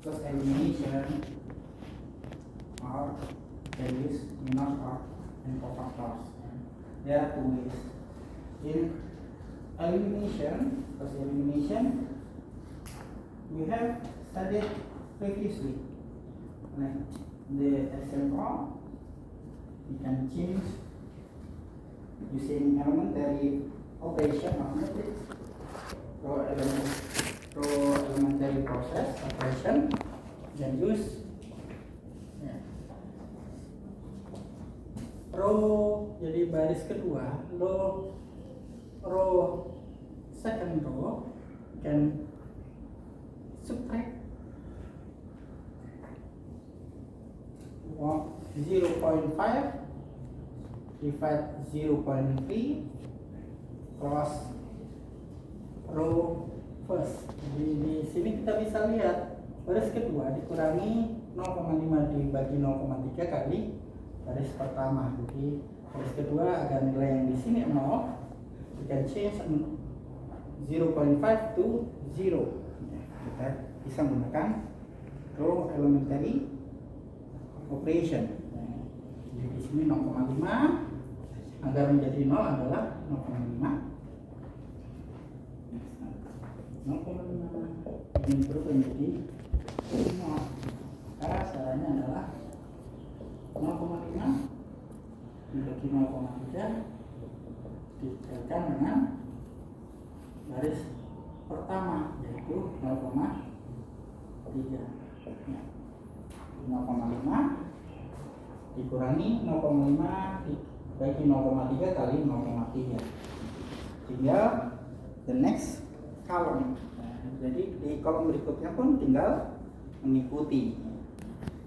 cross elimination or they use minor or and cofactors. There are two ways. In elimination, cross elimination, we have studied previously. Like the example, we can change using elementary operation of matrix, elementary process operation, then use row. Jadi baris kedua, row second row can subtract 0.5 divide 0.3 cross row first. Di sini kita bisa lihat baris kedua dikurangi 0,5 dibagi 0,3 kali baris pertama. Jadi baris kedua agar nilai yang di sini 0, we can change 0.5 to 0. Kita bisa menggunakan row elementary operation. Jadi di sini 0,5 agar menjadi 0 adalah 0,5 ini berubah menjadi 0. Caranya adalah 0,5 dibagi 0,3 dikalikan dengan baris pertama, yaitu 0,3. 0,5 dikurangi 0,5 dibagi 0,3 kali 0,3, tinggal the next column. Jadi di kolom berikutnya pun tinggal mengikuti.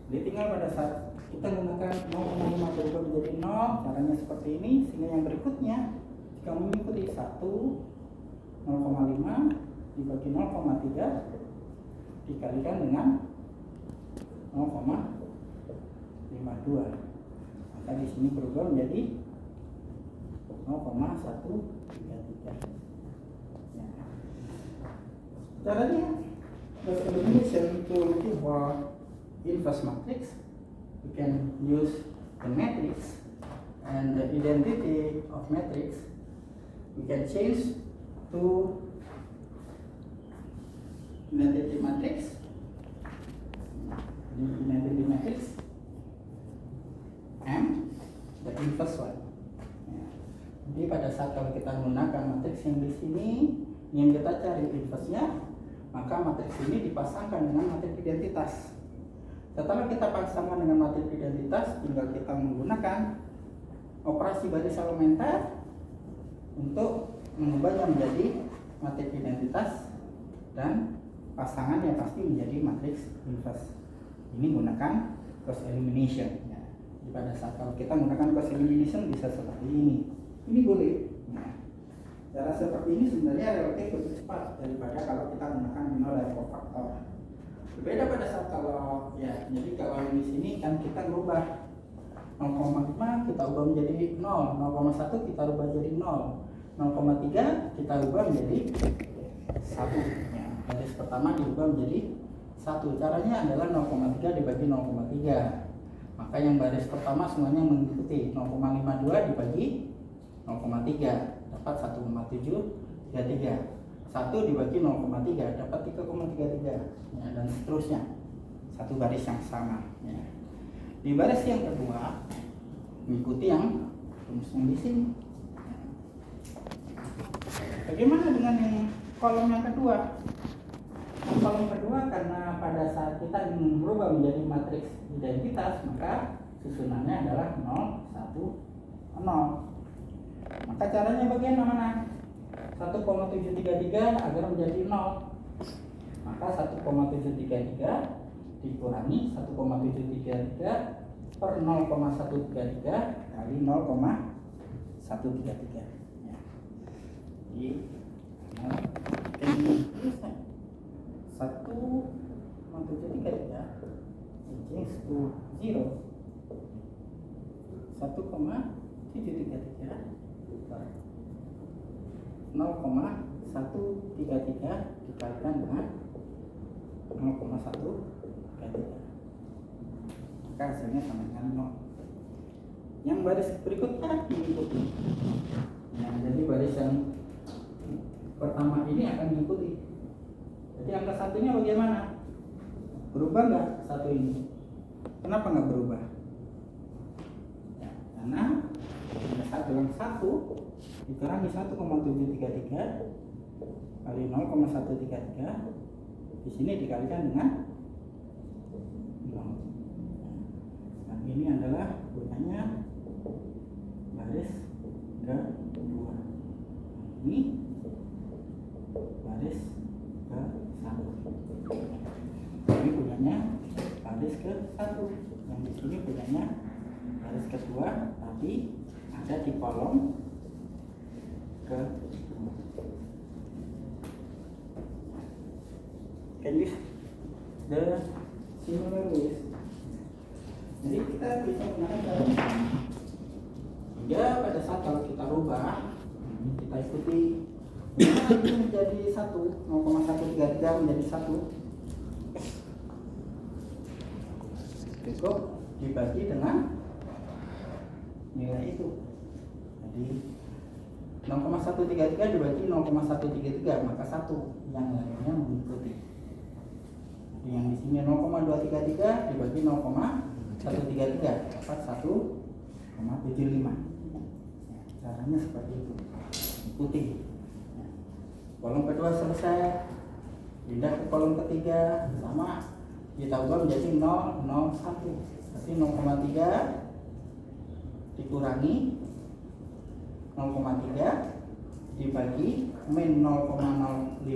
Jadi tinggal pada saat kita menggunakan 0,5 berubah menjadi 0, caranya seperti ini, sehingga yang berikutnya jika mengikuti 1, 0,5 dibagi 0,3 dikalikan dengan 0,52, maka di sini berubah menjadi 0,133. Caranya cross elimination to give inverse matrix, we can use the matrix and the identity of matrix. We can change to identity matrix. Identity matrix M, the inverse one. Jadi pada saat kalau kita menggunakan matriks yang di sini ingin kita cari inverse-nya, maka matriks ini dipasangkan dengan matriks identitas. Setelah kita pasangkan dengan matriks identitas, tinggal kita menggunakan operasi baris elementer untuk mengubahnya menjadi matriks identitas, dan pasangannya pasti menjadi matriks inverse. Ini menggunakan cross elimination. Jadi pada saat kalau kita menggunakan cross elimination bisa seperti ini. Ini boleh. Cara seperti ini sebenarnya relatif lebih cepat daripada kalau kita menggunakan minor dan cofactor. Berbeda pada saat kalau jadi kalau di sini kan kita merubah 0,5 kita ubah menjadi 0, 0,1 kita ubah jadi 0, 0,3 kita ubah menjadi 1. Baris pertama diubah menjadi 1. Caranya adalah 0,3 dibagi 0,3. Maka yang baris pertama semuanya mengikuti 0,52 dibagi 0,3 dapat 1,733. 1 dibagi 0,3 dapat 3,33 dan seterusnya. Satu baris yang sama. Di baris yang kedua mengikuti yang rumus yang di sini. Bagaimana dengan yang kolom yang kedua? Kolom kedua, karena pada saat kita ingin berubah menjadi matriks identitas, maka susunannya adalah 0, 1, 0. Maka caranya bagaimana? 1,733 agar menjadi 0. Maka 1,733 dikurangi 1,733 per 0,133 kali 0,133. Jadi 1,733 change to 0. 1,733 0,133 dikalikan dengan 0,133. maka hasilnya sama dengan 0. Yang baris berikutnya diikuti. Nah, jadi baris yang pertama ini akan diikuti. Jadi angka satunya bagaimana? Berubah nggak satu ini? Kenapa nggak berubah? Ya, karena bilang 1 dikurangi 1,733 kali 0,133 di sini dikalikan dengan 0. Dan ini adalah gunanya baris kedua. Ini baris ke-1. Ini gunanya baris ke-1. Yang di sini gunanya baris kedua, tapi ada di kolom kedua. Can use the similar ways. Jadi kita bisa menggunakan cara ini. Hingga pada saat kalau kita rubah, kita ikuti ini menjadi 1, 0,133 menjadi 1. Cukup dibagi dengan nilai itu. Jadi 0,133 dibagi 0,133 maka 1, yang lainnya mengikuti. Jadi yang di sini 0,233 dibagi 0,133 dapat 1,75. Caranya seperti itu. Ikuti. Kolom kedua selesai, pindah ke kolom ketiga, sama kita ubah menjadi 0,01. Berarti 0,3 dikurangi 0,3 dibagi min 0,055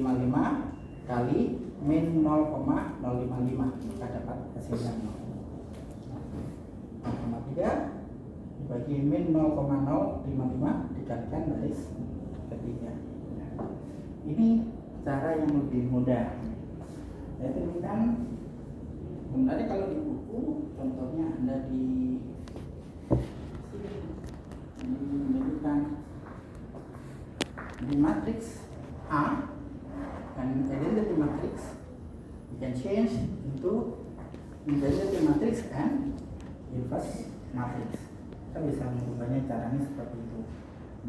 kali min 0,055, maka dapat hasilnya 0,3 dibagi min 0,055 dikalikan baris ketiga. Ini cara yang lebih mudah. Saya tunjukkan. Sebenarnya kalau di buku, contohnya ada di menunjukkan di matriks A dan identity matrix, you can change into identity matrix and inverse matrix. Kita bisa mengubahnya caranya seperti itu.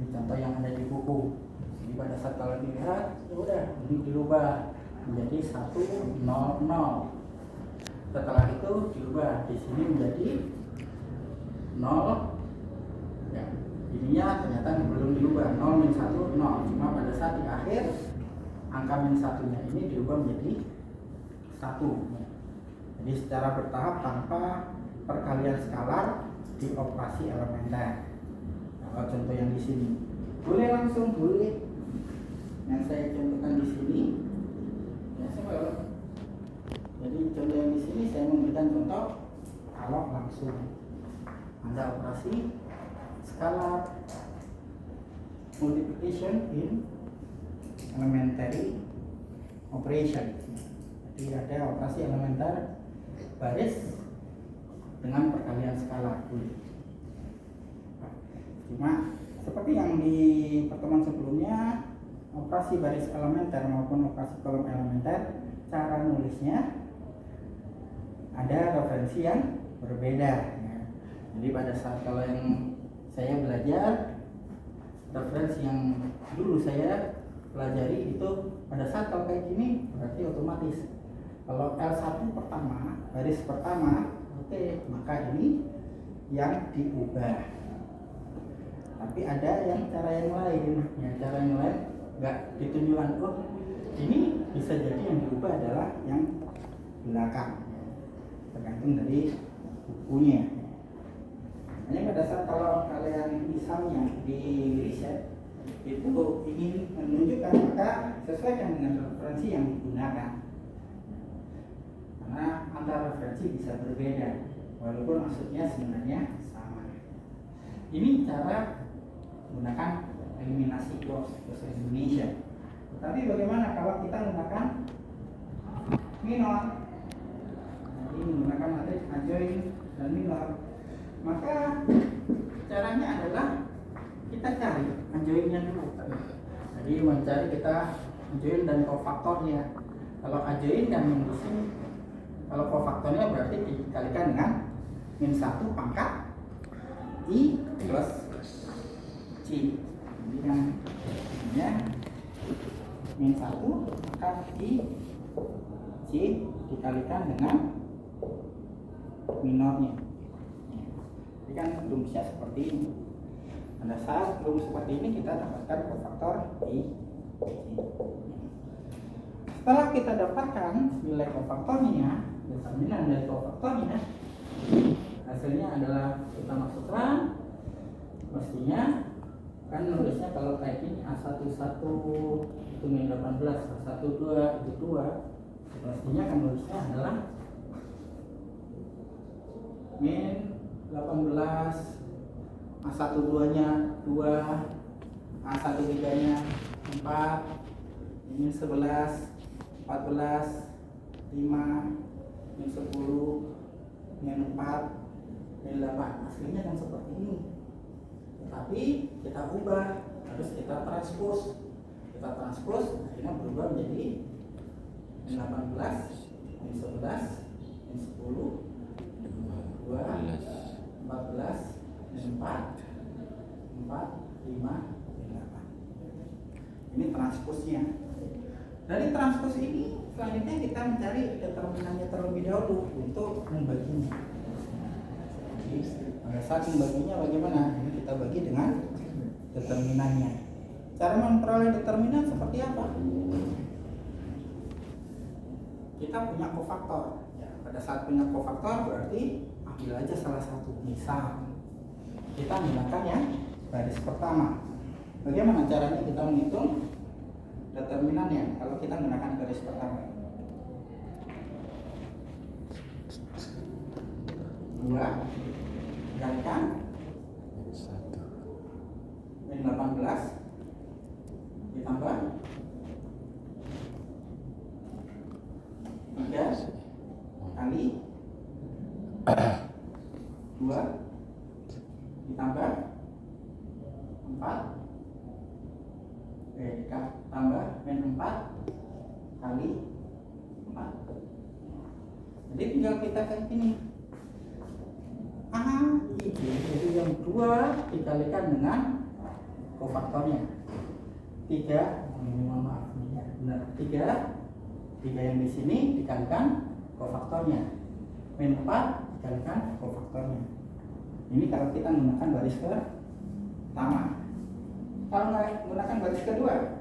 Ini contoh yang ada di buku. Jadi pada saat kalau dilihat, ya udah ini dirubah menjadi 100. Setelah itu diubah di sini menjadi 0. Ya, ininya ternyata belum diubah 0 min 1 0. Cuma pada saat di akhir angka min 1-nya ini diubah menjadi 1. Jadi secara bertahap tanpa perkalian skalar di operasi elementer. Kalau contoh yang di sini boleh langsung, boleh. Yang saya contohkan di sini ya saya. Jadi contoh yang di sini saya memberikan contoh kalau langsung ada operasi scalar multiplication in elementary operation. Jadi ada operasi elementer baris dengan perkalian skalar. Cuma seperti yang di pertemuan sebelumnya, operasi baris elementer maupun operasi kolom elementer, cara nulisnya ada referensi yang berbeda. Jadi pada saat kalau yang saya belajar, referensi yang dulu saya pelajari itu pada saat kalau kayak gini berarti otomatis kalau L1 pertama, baris pertama, oke, maka ini yang diubah. Tapi ada yang cara yang lain, ya cara yang lain nggak ditunjukkan. Oh, ini bisa jadi yang diubah adalah yang belakang, tergantung dari bukunya. Hanya pada saat kalau kalian misalnya di riset itu ingin menunjukkan, maka sesuaikan dengan referensi yang digunakan. Karena antar referensi bisa berbeda, walaupun maksudnya sebenarnya sama. Ini cara menggunakan eliminasi cross bahasa Indonesia. Tetapi bagaimana kalau kita menggunakan minor? Jadi menggunakan matriks adjoint dan minor. Maka caranya adalah kita cari adjointnya dulu. Jadi mencari kita adjoint dan kofaktornya. Kalau adjoint kan yang di sini, kalau kofaktornya berarti dikalikan dengan min 1 pangkat I plus C. Jadi kan ya min 1 pangkat I C dikalikan dengan minornya. Jadi kan rumusnya seperti ini. Pada saat rumus seperti ini kita dapatkan kofaktor I C. Setelah kita dapatkan nilai kofaktornya, determinan dari kofaktornya, hasilnya adalah kita masukkan, mestinya kan nulisnya kalau kayak ini A11 itu min 18, A12 itu 2, mestinya kan nulisnya adalah min 18, A12 nya 2, A13 nya 4, min 11, 14, 5, min 10, min 4, min 8. Aslinya kan seperti ini. Tetapi kita ubah, harus kita transpose. Kita transpose akhirnya berubah menjadi min 18, min 11, min 10, 2, 14, min 4, 5, min 8. Ini transposnya. Dari transpose ini selanjutnya kita mencari determinannya terlebih dahulu untuk membaginya. Jadi pada saat membaginya bagaimana? Ini kita bagi dengan determinannya. Cara memperoleh determinan seperti apa? Kita punya kofaktor. Ya, pada saat punya kofaktor berarti ambil aja salah satu. Misal kita menggunakan yang baris pertama. Bagaimana caranya kita menghitung determinannya kalau kita menggunakan garis pertama? 2 dikalikan min 18 ditambah 3 kali 2 ditambah 4 tambah min 4 kali 4. Jadi tinggal kita kayak gini. A, I, B. Jadi yang 2 dikalikan dengan kofaktornya 3, mohon maaf ya, benar 3 yang di sini dikalikan kofaktornya, min 4 dikalikan kofaktornya. Ini kalau kita menggunakan baris pertama. Kalau menggunakan baris kedua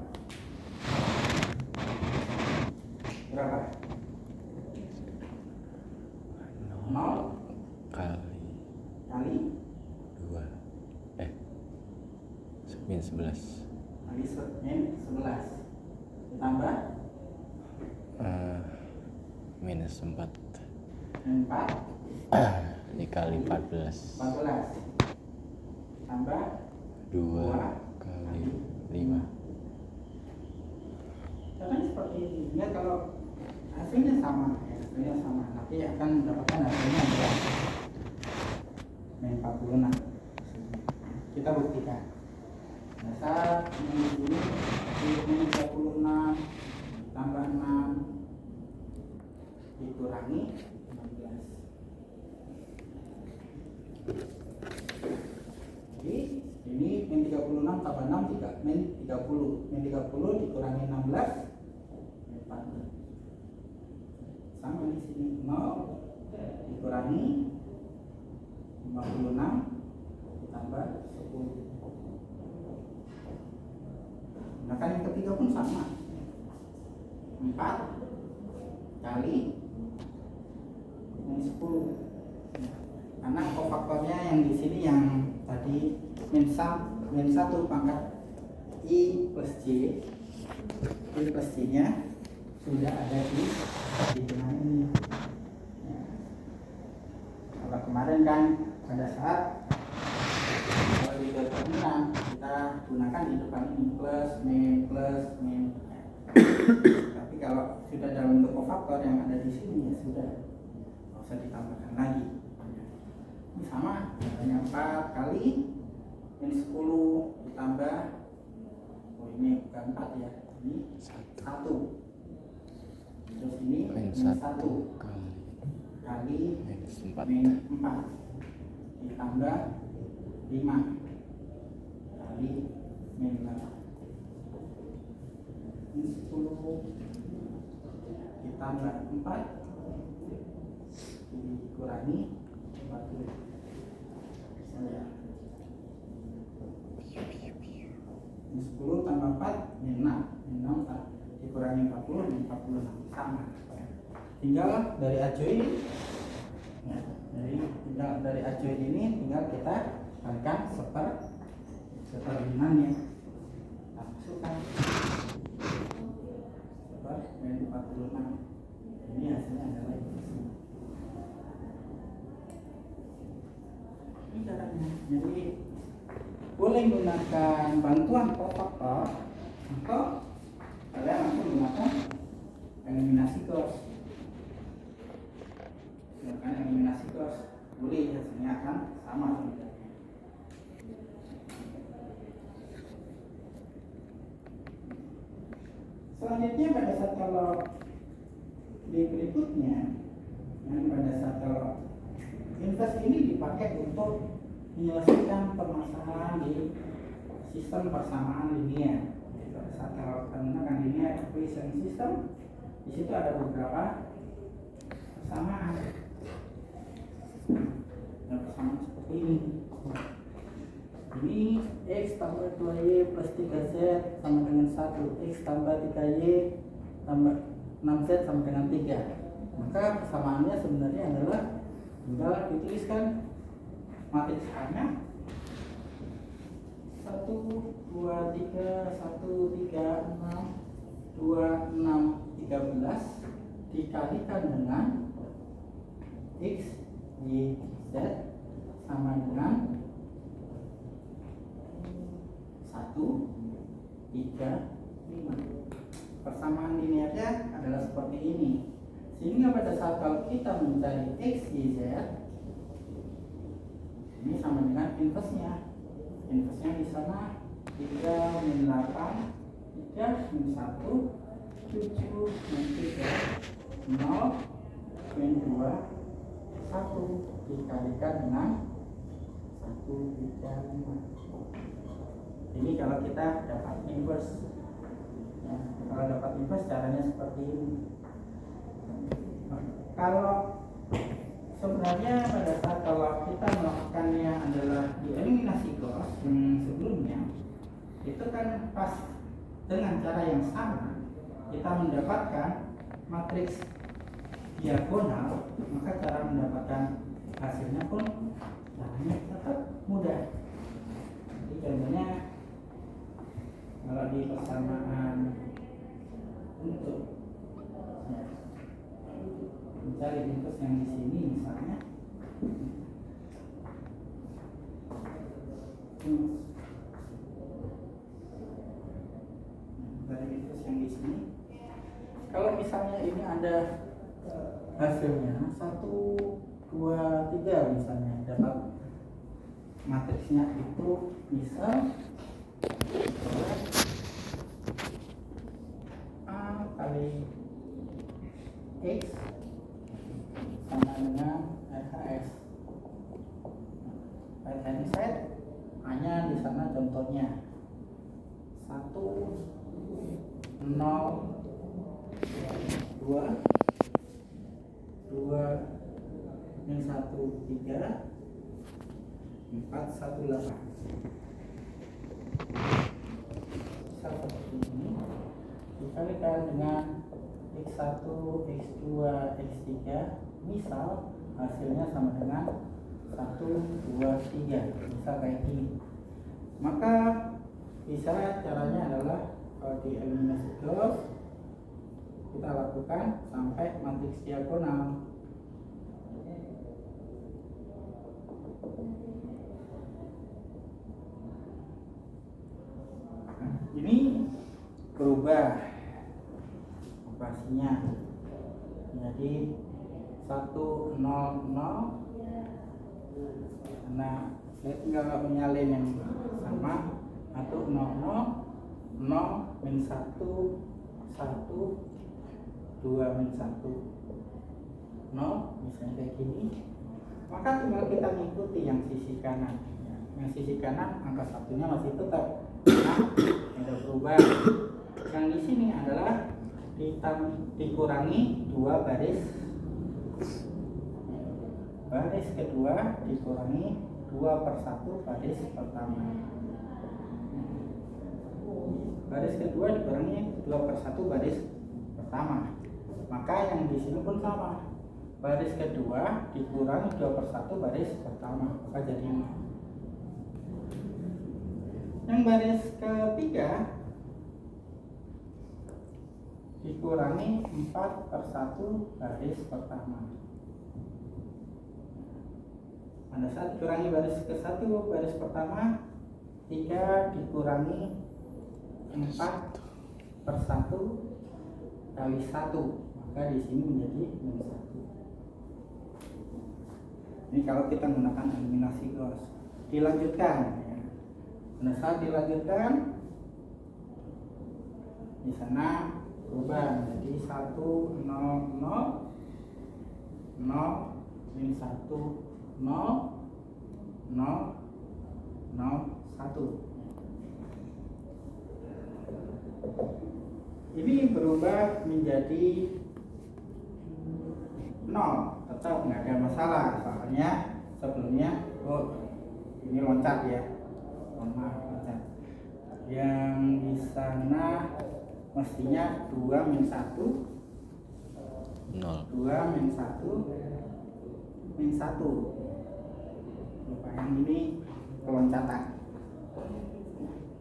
berapa? 0 kali 2 min 11 kali min 11 ditambah minus 4 min 4 dikali 14 tambah 2 kali 5. Caranya seperti ini. Ya, kalau hasilnya sama, nanti akan mendapatkan hasilnya adalah min 46. Kita buktikan. Dasar min 36 tambah 6 dikurangi 16. Jadi ini min 36 tambah 6 min 30. Min 30 dikurangi 16 min 14. Sama di sini 0 dikurangi 56 ditambah 10. Nah kan yang ketiga pun sama, 4 kali min 10. Karena kofaktornya yang di sini yang tadi min 1 pangkat I plus J, I plus J nya sudah ada di tengah ini. Ya. Kalau kemarin kan pada saat kalau di determinan kita gunakan di depan ini plus min. Tapi kalau sudah dalam bentuk kofaktor yang ada di sini ya sudah, nggak usah ditambahkan lagi. Ini sama, hanya 4 kali min 10 ditambah, oh ini bukan 4 ya, ini 1. Terus ini min 1 kali kali minus 4 min 4 ditambah 5 kali min 8. Ini 10 ditambah 4 dikurangi 40. Saya ini 10 tambah 4 min 6 dikurangi 40 min 46 sama. Tinggal dari ajoin ya, dari ajoin ini tinggal kita kalikan seperlinannya. Nah, masukkan seper min 46. Ini hasilnya adalah ini caranya. Jadi boleh menggunakan bantuan kofaktor atau kalian langsung menggunakan eliminasi cross. Menggunakan eliminasi cross boleh, hasilnya akan sama sebenarnya. Selanjutnya pada saat kalau di berikutnya, pada saat kalau inverse ini dipakai untuk menyelesaikan permasalahan di sistem persamaan linear. Pada saat kalau kita menggunakan linear equation system, di situ ada beberapa persamaan. Yang persamaan seperti ini. Ini x tambah 2y plus 3z sama dengan 1, x tambah 3y tambah 6z sama dengan 3. Maka persamaannya sebenarnya adalah tinggal dituliskan matriks A-nya 1, 2, 3, 1, 3, 6, 2, 6, 13 dikalikan dengan x, y, z sama dengan 1, 3, 5. Persamaan linearnya adalah seperti ini. Sehingga pada saat kalau kita mencari x, y, z, ini sama dengan inverse-nya. Inverse-nya di sana 3 min 8, 3 min 1, 7 min 3, 0 min 2, 1 dikalikan dengan 1, 3, 5. Ini kalau kita dapat inverse. Ya, kalau dapat inverse caranya seperti ini. Kalau sebenarnya pada saat kalau kita melakukannya adalah di eliminasi cross yang sebelumnya, itu kan pas dengan cara yang sama kita mendapatkan matriks diagonal, maka cara mendapatkan hasilnya pun caranya tetap mudah. Jadi contohnya kalau di persamaan untuk ya, mencari inverse yang di sini misalnya dari inverse yang di sini, kalau misalnya ini ada hasilnya 1, 2, 3 misalnya, dapat matriksnya itu misal A kali X sama dengan RHS. Right hand side hanya di sana contohnya 1, 0, 2, 2 min 1, 3, 4, 1, 8. Seperti ini dikalikan dengan X1, X2, X3, misal hasilnya sama dengan 1, 2, 3, misal kayak gini. Maka bisa caranya adalah kalau di eliminasi cross kita lakukan sampai matriks diagonal. Ini berubah operasinya jadi 1, 0, 0. Nah, saya tinggal menyalin yang sama, 1, 0, 0, 0 min 1, 1, 2 min 1, 0, misalnya kayak gini. maka tinggal kita mengikuti yang sisi kanan. Yang sisi kanan angka satunya masih tetap, nah, tidak berubah. Yang di sini adalah dikurangi 2 baris kedua dikurangi 2/1 baris pertama. Baris kedua dikurangi 2/1 baris pertama. Maka yang di sini pun sama. Baris kedua dikurangi 2/1 baris pertama, maka jadi 0. Yang baris ketiga dikurangi 4/1 baris pertama. Pada saat dikurangi baris ke-1 baris pertama, 3 dikurangi 4/1 kali 1, maka di sini menjadi -1. Ini kalau kita menggunakan eliminasi Gauss. Dilanjutkan ya. Pada saat dilanjutkan, di sana berubah menjadi 1 0 0 0 min 1 0 0 0 1. Ini berubah menjadi 0, tetap nggak ada masalah, soalnya sebelumnya ini loncat ya, loncat. Yang di sana mestinya 2 min 1 0. 2 min 1 min 1. Lupa yang ini keloncatan.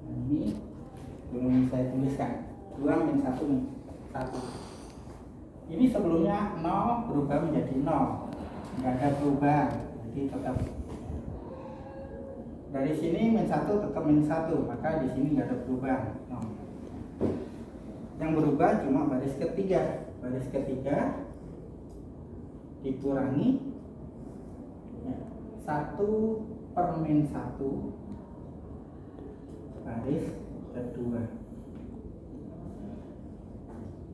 Ini belum saya tuliskan. 2 min 1 min 1. Ini sebelumnya 0 berubah menjadi 0. Nggak ada perubahan. Jadi tetap. Dari sini min 1 tetap min 1, maka di sini nggak ada perubahan. 0. Yang berubah cuma baris ketiga. Baris ketiga dikurangi 1/-1 baris kedua.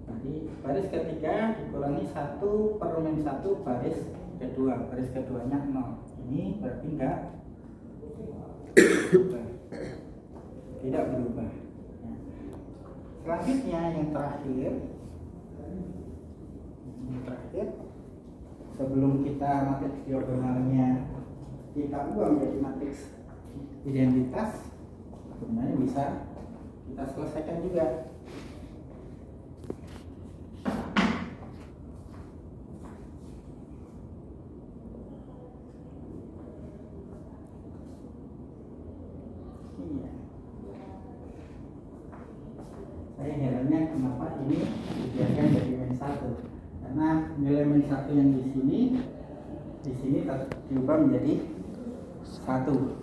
Jadi baris ketiga dikurangi 1/-1 baris kedua. Baris keduanya 0. Ini berarti enggak berubah. Tidak berubah. Selanjutnya yang terakhir, sebelum kita matriks diagonalnya kita ubah menjadi matriks identitas, sebenarnya bisa kita selesaikan juga. Iya. Saya herannya kenapa ini dibiarkan jadi min 1, karena nilai min 1 yang di sini diubah menjadi 1.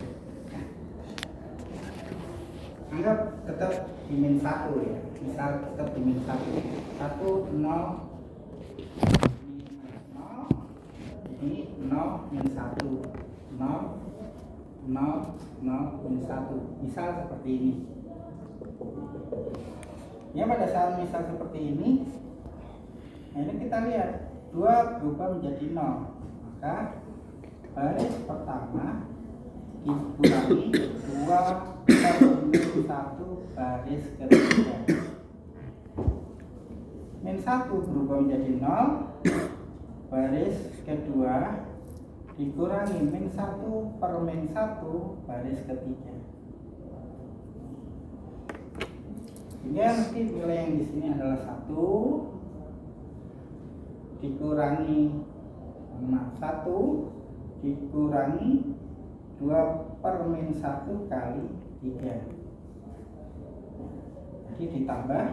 Anggap tetap di min 1 ya, misal tetap di min 1 1 0 ini 0 min 1 0 0 0 min 1, misal seperti ini ya. Pada saat misal seperti ini, nah ini kita lihat 2 berubah menjadi 0, maka baris pertama dikurangi 2/1 baris ketiga. Min 1 berubah menjadi 0, baris kedua dikurangi min 1/-1 baris ketiga. Sehingga nanti nilai yang di sini adalah 1 dikurangi 1 dikurangi 2/-1 kali 3. Jadi ditambah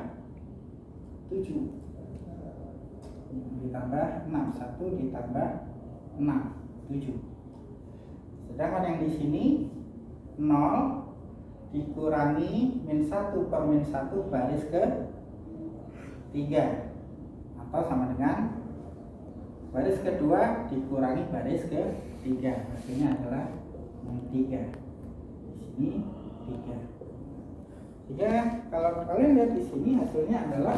7 ditambah 6, 1 ditambah 6, 7. Sedangkan yang di sini 0 dikurangi min 1/-1 baris ke 3, atau sama dengan baris kedua dikurangi baris ke 3, hasilnya adalah 3. Di sini 3. Jika kalau kalian lihat di sini hasilnya adalah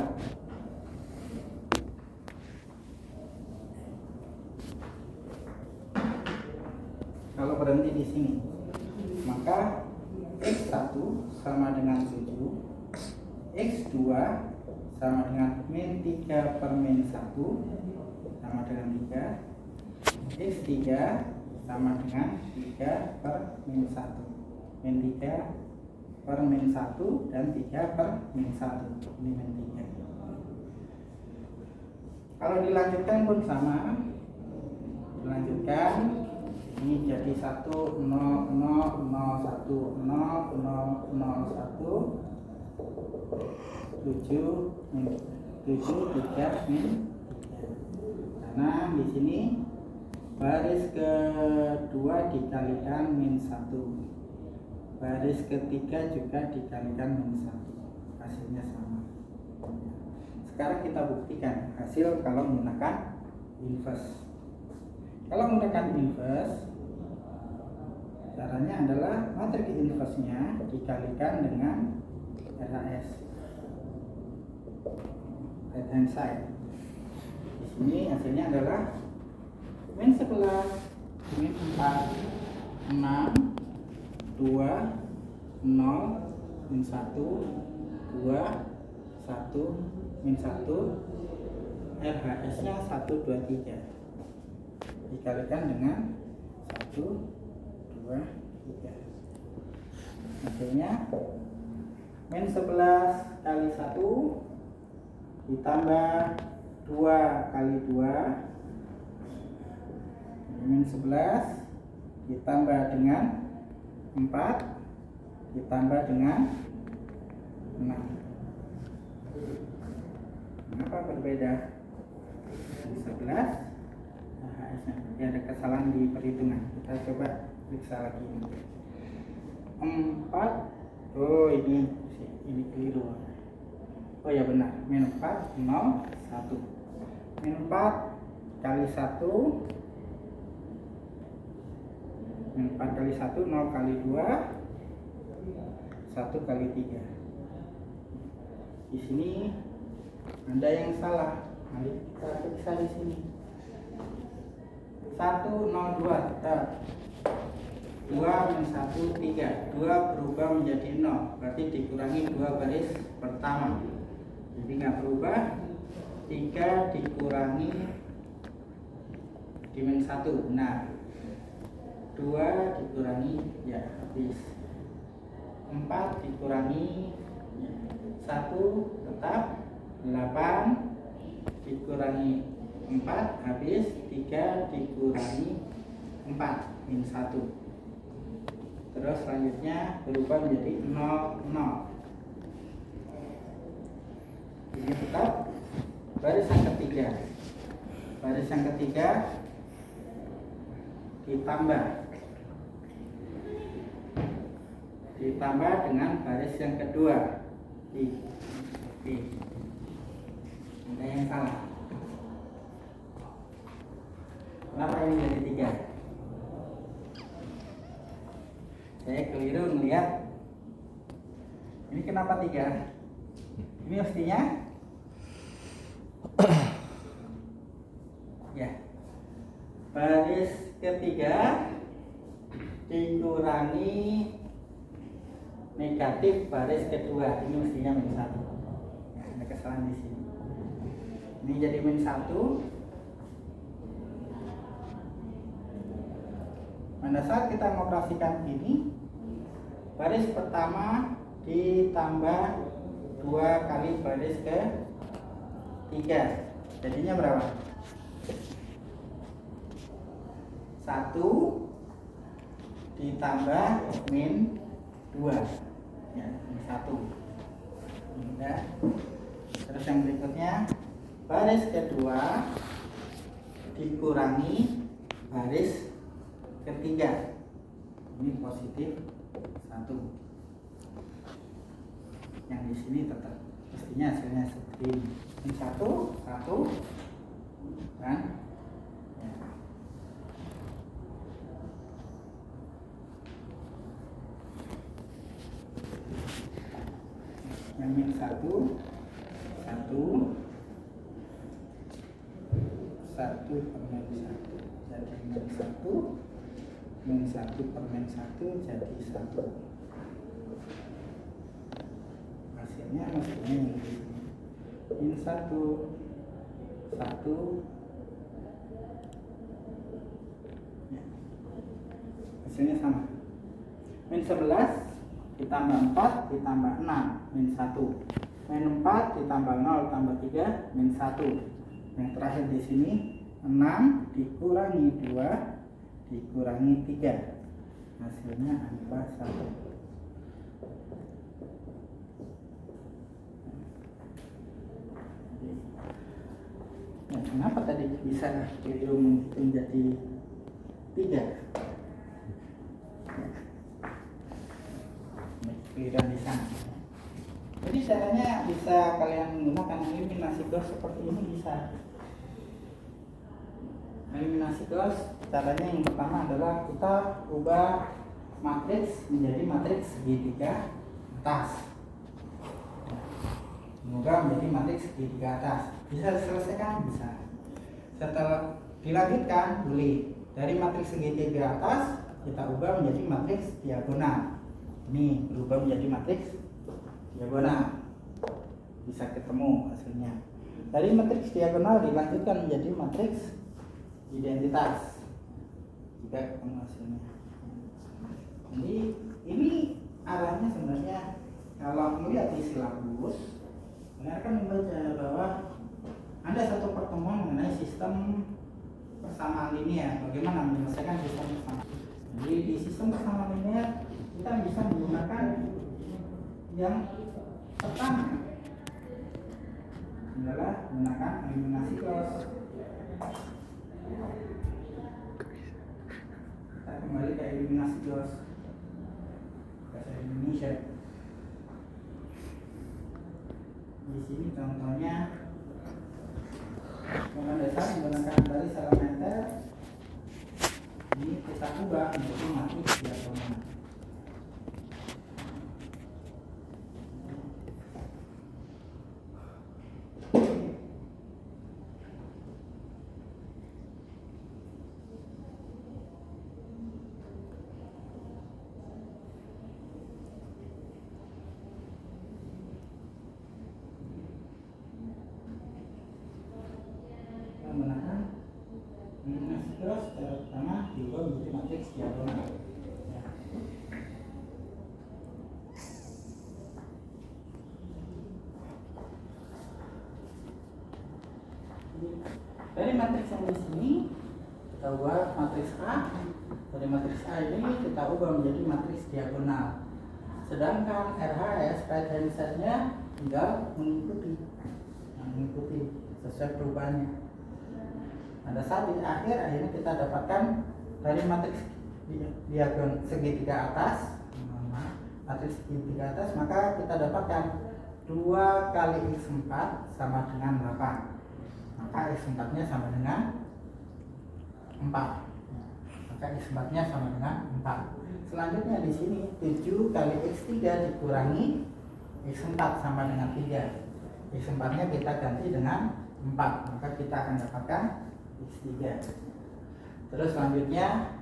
Kalau berhenti di sini, maka X1 sama dengan 7, X2 sama dengan min 3 per min 1 sama dengan 3, X3 sama dengan 3 per min 1, min 3 per min 1 dan 3 per min 1, ini min 3. Kalau dilanjutkan pun sama, dilanjutkan ini jadi 1 0 0 0 1 0 0 0 0 1 7 3 min 3. Karena di sini baris kedua dikalikan min 1, baris ketiga juga dikalikan min 1, hasilnya sama. Sekarang kita buktikan hasil kalau menggunakan inverse. Kalau menggunakan inverse, caranya adalah matriks inverse-nya dikalikan dengan RHS, right hand side. Di sini hasilnya adalah min 11, min 4, 6, 2, 0, min 1, 2, 1, min 1, RHS-nya 1, 2, 3 dikalikan dengan 1, 2, 3. Hasilnya min 11 kali 1 ditambah 2 kali 2, min 11 ditambah dengan 4 ditambah dengan 6. Kenapa berbeda? Min 11 ya, ada kesalahan di perhitungan. Kita coba periksa lagi. 4, oh ini keliru. Oh ya benar, min 4 0 1. Min 4 kali 1, min 4 kali 1 0 kali 2, 1 kali 3. Di sini ada yang salah. Mari kita periksa di sini. 1 0 2 tetap 2 min 1 3, 2 berubah menjadi 0, berarti dikurangi 2 baris pertama, jadi nggak berubah. 3 dikurangi di min 1, nah 2 dikurangi ya habis, 4 dikurangi ya, 1 tetap, 8 dikurangi 4 habis, 3 dikurangi 4 min 1. Terus selanjutnya berubah menjadi 0 0. Ini tetap baris yang ketiga. Baris yang ketiga ditambah dengan baris yang kedua. Ada yang salah. Kenapa ini jadi 3? Saya keliru melihat. Ini kenapa 3? Ini mestinya ya, baris ketiga dikurangi negatif baris kedua. Ini mestinya min 1. Ya, ada kesalahan di sini. Ini jadi min 1. Pada saat kita mengoperasikan ini, baris pertama ditambah 2 kali baris ke 3, jadinya berapa? 1 ditambah min 2 ya, min 1. Udah. Terus yang berikutnya, baris kedua dikurangi baris ketiga, ini positif 1. Yang di sini tetap mestinya hasilnya seperti ini. Ini 1 kan ya. Yang min 1 per min 1, jadi min 1 min 1 per min 1 jadi 1. Hasilnya mestinya ini min 1 ya. Hasilnya sama. Min 11 ditambah 4 ditambah 6 min 1. Min 4 ditambah 0 tambah 3 min 1. Yang terakhir di sini 6 dikurangi 2 dikurangi 3. Hasilnya angka 1. Nah, kenapa tadi bisa keliru menghitung jadi 3? Keliruan di sana. Jadi caranya bisa kalian menggunakan eliminasi Gauss seperti ini bisa. Eliminasi Gauss caranya yang pertama adalah kita ubah matriks menjadi matriks segitiga atas. Mengubah menjadi matriks segitiga atas. Bisa diselesaikan? Bisa. Setelah dilanjutkan boleh dari matriks segitiga atas kita ubah menjadi matriks diagonal. Ini berubah menjadi matriks diagonal. Bisa ketemu hasilnya. Dari matriks diagonal dilanjutkan menjadi matriks identitas. Juga ketemu hasilnya. Jadi ini arahnya sebenarnya kalau melihat di silabus, benar kan membaca bahwa ada satu pertemuan mengenai sistem persamaan linear. Bagaimana menyelesaikan sistem persamaan? Jadi di sistem persamaan linear kita bisa menggunakan yang pertama adalah menggunakan eliminasi Gauss. Kita kembali ke eliminasi Gauss bahasa Indonesia. Di sini contohnya dengan dasar menggunakan dari parameter ini kita ubah menjadi matriks diagonal. Menggunakan eliminasi Gauss secara pertama diubah menjadi matriks diagonal. Ya. Dari matriks yang di sini kita ubah matriks A. Dari matriks A ini kita ubah menjadi matriks diagonal. Sedangkan RHS right hand side-nya tinggal mengikuti sesuai perubahannya. Pada saat di akhir akhirnya kita dapatkan dari matriks diagonal segitiga atas, matriks segitiga atas, maka kita dapatkan 2 kali x4 sama dengan 8. Maka x4 nya sama dengan 4. Maka x4 nya sama dengan 4. Selanjutnya di sini 7 kali x3 dikurangi x4 sama dengan 3. X4 nya kita ganti dengan 4. Maka kita akan dapatkan x3. Terus selanjutnya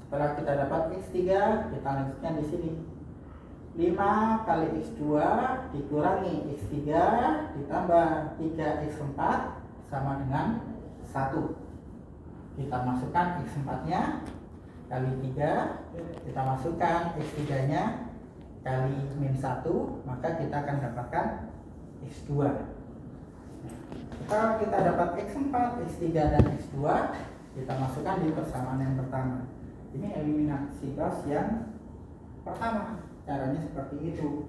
setelah kita dapat x3, kita lanjutkan di sini 5 kali x2 dikurangi x3 ditambah 3x4 sama dengan 1. Kita masukkan x4 nya kali 3, kita masukkan x3 nya kali min 1, maka kita akan dapatkan x2. Kalau kita dapat x4, x3 dan x2, kita masukkan di persamaan yang pertama. Ini eliminasi Gauss yang pertama. Caranya seperti itu.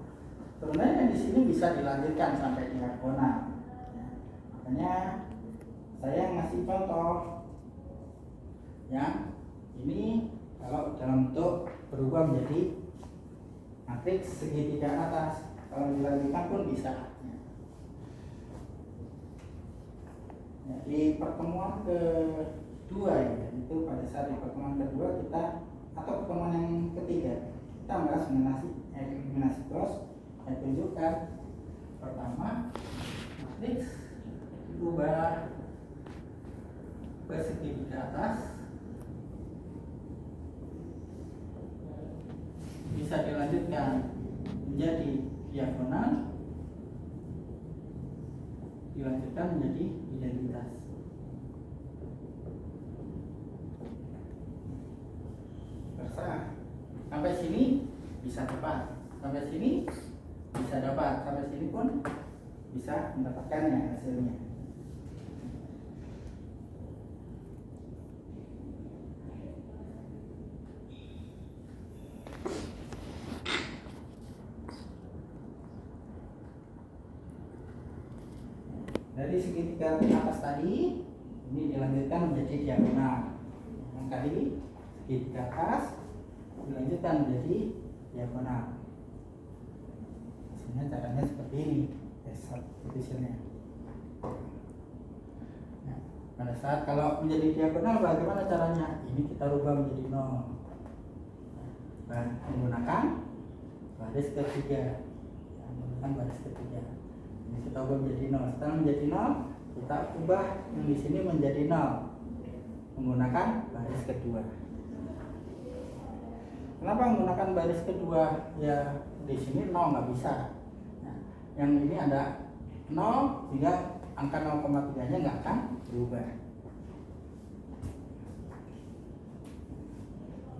Sebenarnya di sini bisa dilanjutkan sampai diagonal. Makanya saya ngasih contoh yang ini kalau dalam bentuk berubah menjadi matriks segitiga atas. Kalau dilanjutkan pun bisa. Ya, di pertemuan kedua ya, itu pada saat di pertemuan kedua kita atau pertemuan yang ketiga kita bahas mengenai eliminasi Gauss. Saya tunjukkan pertama matriks diubah ke segitiga atas menjadi diagonal, dilanjutkan menjadi identitas. Terserah. Sampai sini bisa dapat, sampai sini bisa dapat, sampai sini pun bisa mendapatkannya hasilnya. Dari segitiga atas tadi ini dilanjutkan menjadi diagonal. Yang kali segitiga atas dilanjutkan menjadi diagonal. Hasilnya caranya seperti ini, substitutionnya. Nah, pada saat kalau menjadi diagonal bagaimana caranya? Ini kita rubah menjadi 0. Nah, menggunakan baris ketiga. Menggunakan baris ketiga. Ini kita ubah menjadi 0. Setelah menjadi 0, kita ubah yang di sini menjadi 0 menggunakan baris kedua. Kenapa menggunakan baris kedua? Ya di sini 0 nggak bisa. Nah, yang ini ada 0 sehingga angka 0,3-nya nggak akan berubah.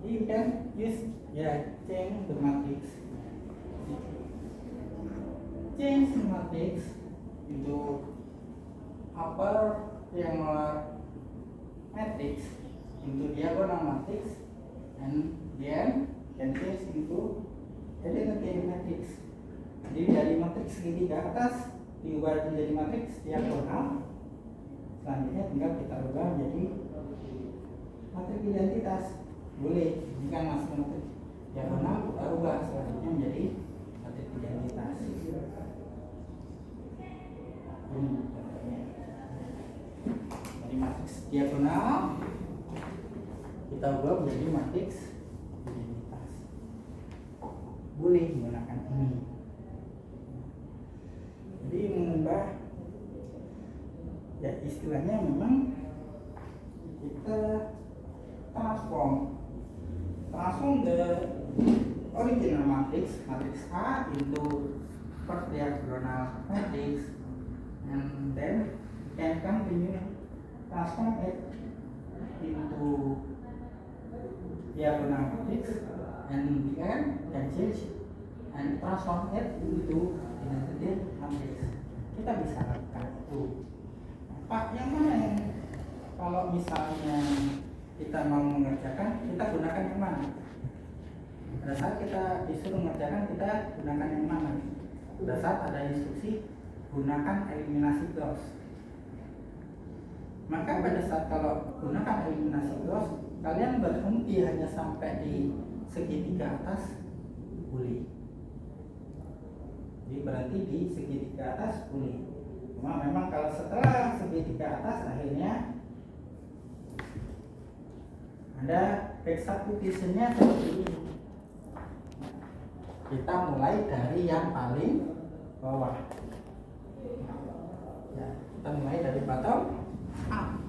You can use change the matrix. Change the matrix into upper triangular matrix into diagonal matrix, and then can change into identity matrix. Jadi dari matriks segitiga atas diubah menjadi matriks diagonal. Selanjutnya tinggal kita ubah menjadi matriks identitas. Boleh, ini kan masih matriks diagonal, kita ubah selanjutnya menjadi matriks identitas. Dari matriks diagonal kita ubah menjadi matriks identitas. Boleh menggunakan ini. Jadi mengubah, ya istilahnya memang kita transform the original matrix A into first diagonal matrix, and then can continue transform it into diagonal matrix, and in the end can change and transform it into identity matrix. Kita bisa lakukan itu. Pak, yang mana yang kalau misalnya kita mau mengerjakan, kita gunakan yang mana? Pada saat kita disuruh mengerjakan, kita gunakan yang mana? Pada saat ada instruksi gunakan eliminasi close. Maka pada saat kalau gunakan eliminasi close, kalian berhenti hanya sampai di segitiga atas, boleh. Jadi berarti di segitiga atas boleh. Cuma memang kalau setelah segitiga atas akhirnya ada back substitution-nya seperti ini. Kita mulai dari yang paling bawah. Ya, kita mulai dari bottom up.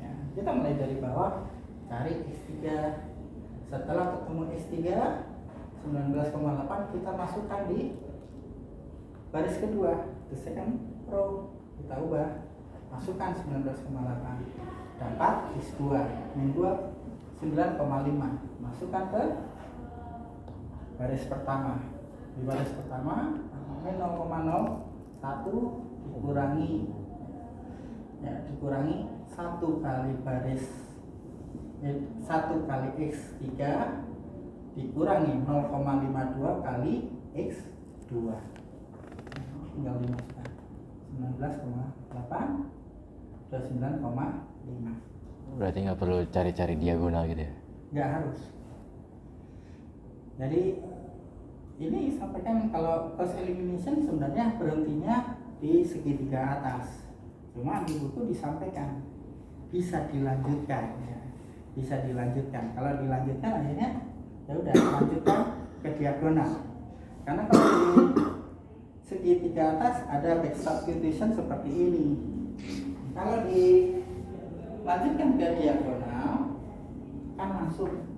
Ya, kita mulai dari bawah, cari X3. Setelah ketemu X3 19,8, kita masukkan di baris kedua, the second row. Kita ubah, masukkan 19,8, dapat X2 min 2 9,5, masukkan ke baris pertama. Di baris pertama min 0,01 dikurangi 1 kali baris 1 kali X3 dikurangi 0,52 kali X2, tinggal dimasukkan 19,8 ke 9,5. Berarti nggak perlu cari-cari diagonal gitu ya? Nggak harus. Jadi ini sampaikan kalau cross elimination sebenarnya berhentinya di segitiga atas. Cuma di buku disampaikan bisa dilanjutkan, ya. Bisa dilanjutkan. Kalau dilanjutkan akhirnya ya udah lanjutkan ke diagonal. Karena kalau di segitiga atas ada back substitution seperti ini. Kalau dilanjutkan ke diagonal kan langsung.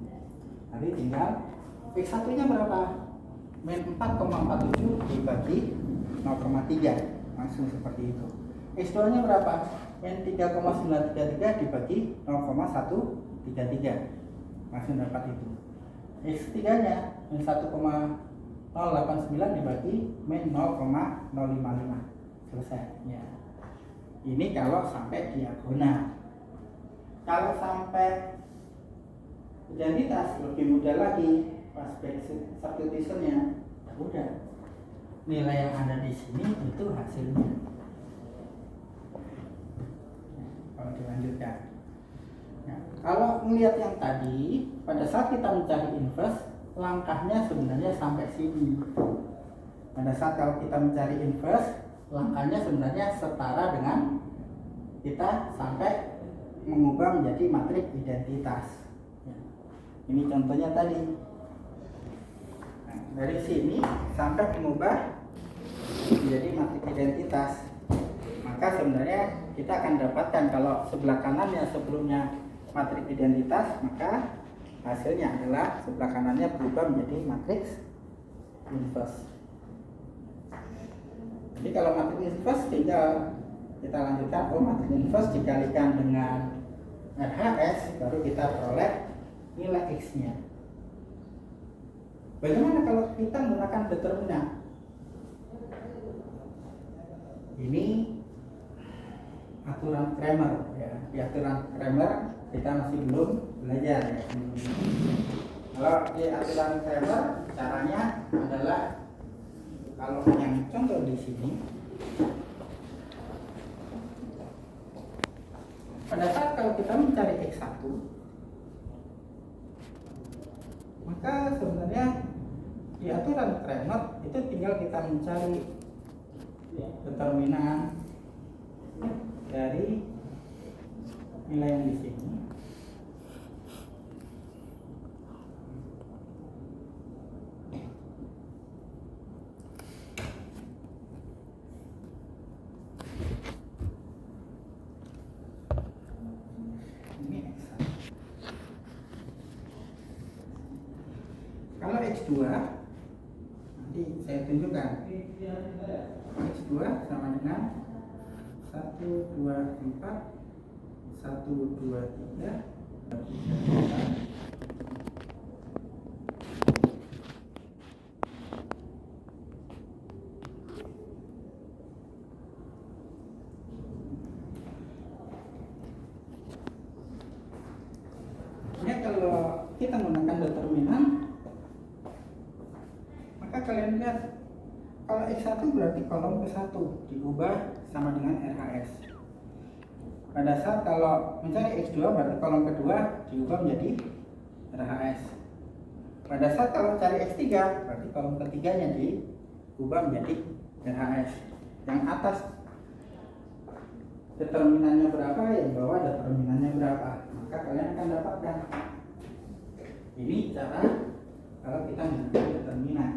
Nanti tinggal X1 nya berapa? min 4,47 dibagi 0,3, langsung seperti itu. X2 nya berapa? Min 3,933 dibagi 0,133, langsung dapat itu. X3 nya min 1,089 dibagi min 0,055, selesai ya. Ini kalau sampai diagonal. Kalau sampai identitas lebih mudah lagi, pas substitution-nya udah nilai yang ada di sini itu hasilnya. Kalau dilanjutkan, nah, kalau melihat yang tadi, pada saat kita mencari inverse, langkahnya sebenarnya sampai sini. Pada saat kalau kita mencari inverse, langkahnya sebenarnya setara dengan kita sampai mengubah menjadi matriks identitas. Ini contohnya tadi. Nah, dari sini sampai mengubah menjadi matriks identitas, maka sebenarnya kita akan dapatkan kalau sebelah kanan yang sebelumnya matriks identitas, maka hasilnya adalah sebelah kanannya berubah menjadi matriks inverse. Jadi kalau matriks inverse tinggal kita lanjutkan, matriks inverse dikalikan dengan RHS, baru kita peroleh nilai X-nya. Bagaimana kalau kita menggunakan determinan? Ini aturan Cramer ya. Di aturan Cramer kita masih belum belajar ya. Kalau di aturan Cramer caranya adalah, kalau yang contoh di sini, pada saat kalau kita mencari X1, maka sebenarnya di aturan Cramer itu tinggal kita mencari determinan dari nilai yang di sini. Kalau X2, nanti saya tunjukkan. X2 sama dengan 1, 2, 4, 1, 2, 3, 4. Ya, kalau kita menggunakan determinan, maka kalian lihat, kalau X1 berarti kolom ke-1 diubah sama dengan RHS. Pada saat kalau mencari X2 berarti kolom kedua diubah menjadi RHS. Pada saat kalau cari X3 berarti kolom ketiganya diubah menjadi RHS. Yang atas determinannya berapa, yang bawah determinannya berapa, maka kalian akan dapatkan. Ini cara kalau kita menggunakan determinan.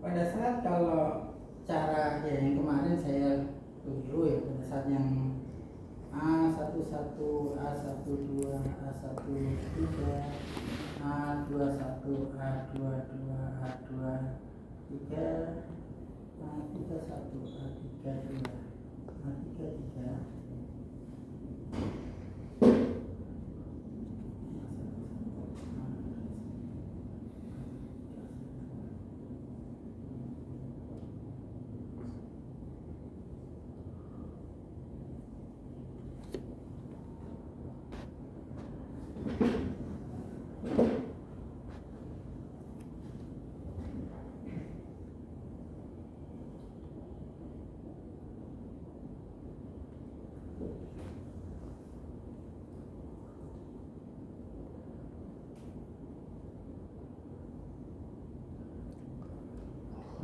Pada saat kalau cara yang kemarin saya tunjuk ya, pada saat yang A11, A12, A13, A21, A22, A23, A31, A32, A33,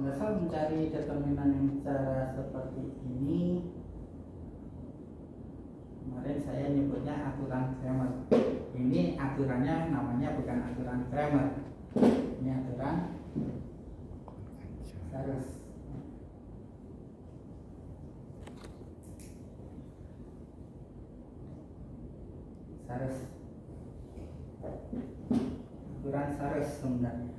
Asal mencari determinan yang cara seperti ini, kemarin saya nyebutnya aturan Cramer. Ini aturannya namanya bukan aturan Cramer, ini aturan Sarus. Aturan Sarus sebenarnya.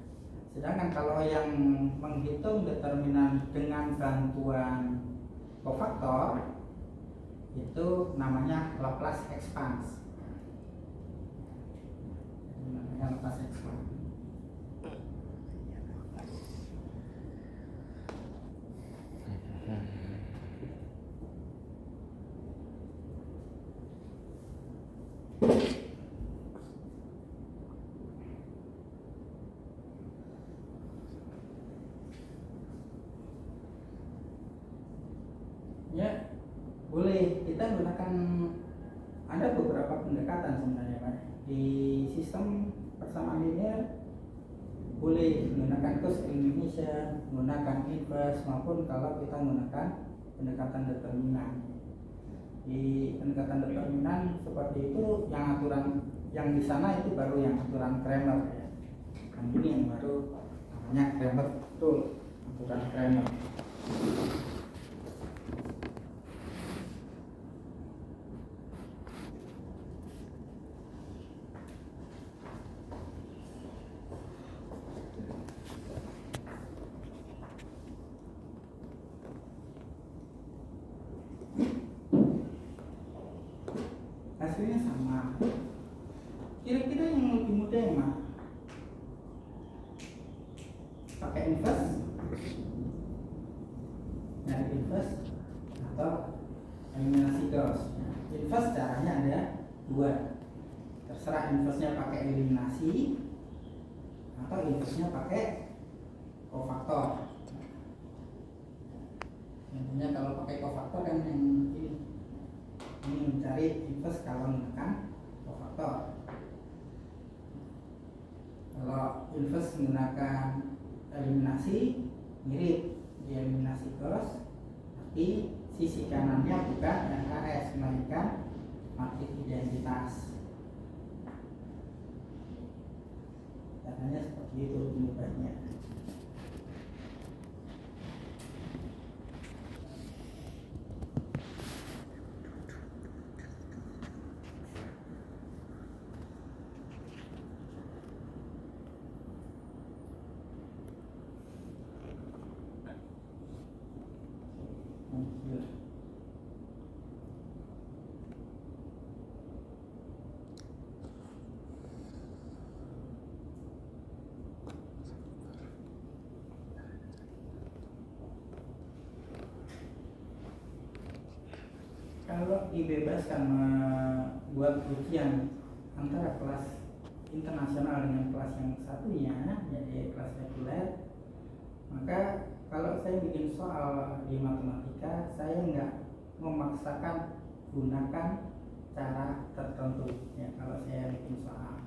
Sedangkan kalau yang menghitung determinan dengan bantuan kofaktor itu namanya Laplace expanse. Namanya Laplace expanse. Ya, boleh kita gunakan, ada beberapa pendekatan sebenarnya Pak. Di sistem persamaan linear boleh menggunakan cos elimination, menggunakan inverse, maupun kalau kita menggunakan pendekatan determinan. Di pendekatan determinan seperti itu, yang aturan yang di sana itu baru yang aturan Cramer ya. Yang ini yang baru namanya Cramer, betul aturan Cramer. Hasilnya sama. Kira-kira yang lebih mudah yang mana? Pakai inverse, nyari inverse atau eliminasi Gauss. Inverse caranya ada dua. Terserah inverse-nya pakai eliminasi atau inverse-nya pakai kofaktor. Intinya kalau pakai kofaktor kan yang ini mencari inverse kalau menggunakan kofaktor. Kalau inverse menggunakan eliminasi, mirip di eliminasi Gauss, tapi sisi kanannya bukan RHS melainkan matrik identitas. Caranya seperti itu mudahnya. Kalau dibebaskan membuat ujian antara kelas internasional dengan kelas yang satunya, yaitu kelas reguler, maka kalau saya bikin soal di matematika, saya nggak memaksakan gunakan cara tertentu ya kalau saya bikin soal.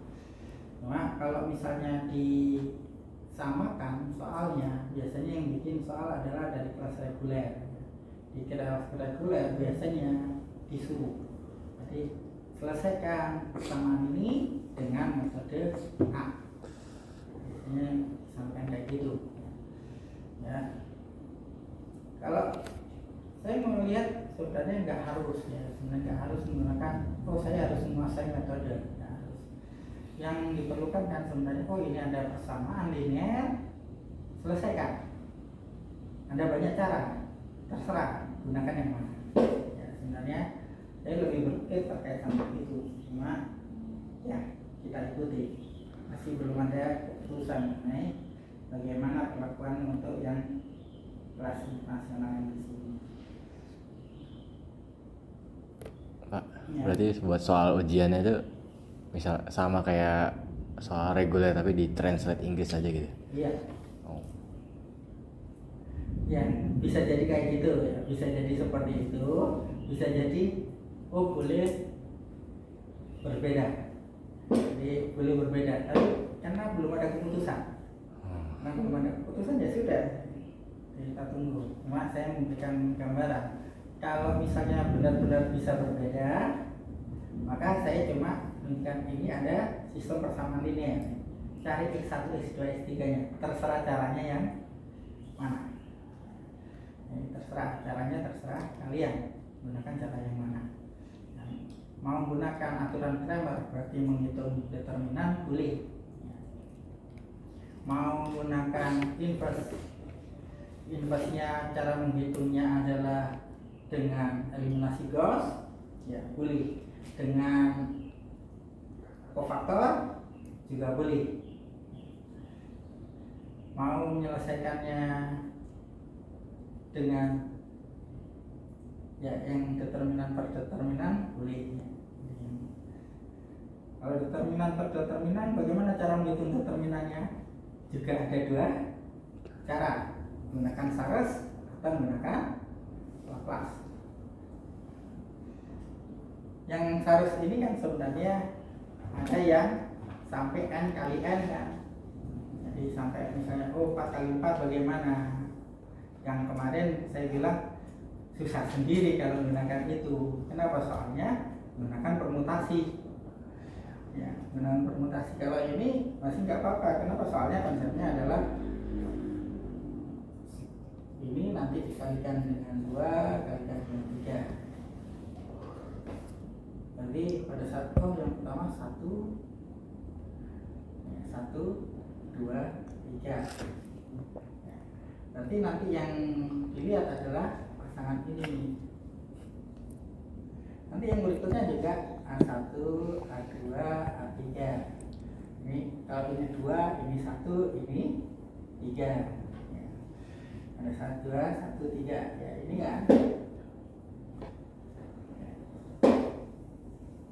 Cuma kalau misalnya disamakan soalnya, biasanya yang bikin soal adalah dari kelas reguler. Di kelas reguler biasanya disuruh, jadi selesaikan persamaan ini dengan metode A. Biasanya disampaikan kayak gitu. Ya, kalau saya mau lihat sebenarnya nggak harus ya, sebenarnya nggak harus menggunakan saya harus menguasai metode. Nggak harus. Yang diperlukan kan sebenarnya ini ada persamaan linear, selesaikan. Ada banyak cara, terserah gunakan yang mana. Ya, sebenarnya saya lebih berpikir terkait sama itu, cuma ya kita ikuti. Masih belum ada keputusan mengenai bagaimana perlakuan untuk yang kelas internasional yang di sini. Pak, Ya. berarti buat soal ujiannya itu misal sama kayak soal reguler tapi di translate Inggris aja gitu. Iya. Oh. Ya, bisa jadi kayak gitu ya, bisa jadi seperti itu, bisa jadi boleh berbeda. Jadi boleh berbeda, tapi karena belum ada keputusan. Karena belum ada keputusan ya sudah. kita tunggu. Cuma saya memberikan gambaran. Kalau misalnya benar-benar bisa berbeda, maka saya cuma menunjukkan ini ada sistem persamaan linear. Cari X1, X2, X3 nya. Terserah caranya yang mana. Ini terserah caranya, terserah kalian gunakan cara yang mana. Nah, mau menggunakan aturan Cramer berarti menghitung determinan boleh. Mau menggunakan inverse, inverse-nya cara menghitungnya adalah dengan eliminasi Gauss, ya boleh. Dengan kofaktor juga boleh. Mau menyelesaikannya dengan ya yang determinan per determinan boleh. Kalau determinan per determinan, bagaimana cara menghitung determinannya? Juga ada dua cara, menggunakan Saros atau menggunakan Laplace. Yang Saros ini kan sebenarnya ada yang sampai n kali n kan. Jadi sampai misalnya 4 kali 4 bagaimana? Yang kemarin saya bilang susah sendiri kalau menggunakan itu. Kenapa? Soalnya menggunakan permutasi. Ya, menggunakan permutasi. Kalau ini masih nggak apa-apa. Kenapa? Soalnya konsepnya adalah ini nanti dikalikan dengan 2 kalikan dengan 3. Jadi pada saat yang pertama 1, 2, 3. Berarti nanti yang dilihat adalah pasangan ini. Nanti yang berikutnya juga A1, A2, A3. Ini kalau ini 2, ini 1, ini 3. Ya. Ada 1, 2, 1, 3. Ya ini kan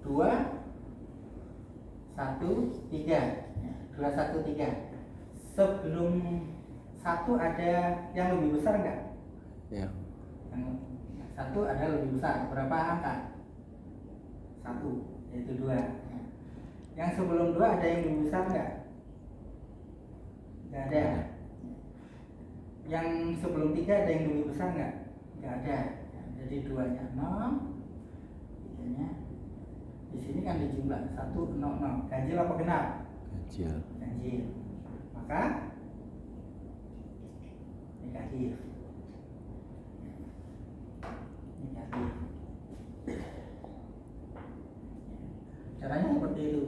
2, 1, 3. 2, 1, 3. Sebelum 1 ada yang lebih besar enggak? Ya. Yang 1 ada lebih besar. Berapa angka? 1, yaitu 2. Yang sebelum 2 ada yang lebih besar enggak? Enggak ada. Yang sebelum 3 ada yang lebih besar enggak? Enggak ada. Jadi 2-nya 0, 3-nya di sini kan dijumlah 1, 0, 0. Ganjil apa genap? Ganjil. Ganjil. Maka negatif. Negatif. Caranya seperti itu.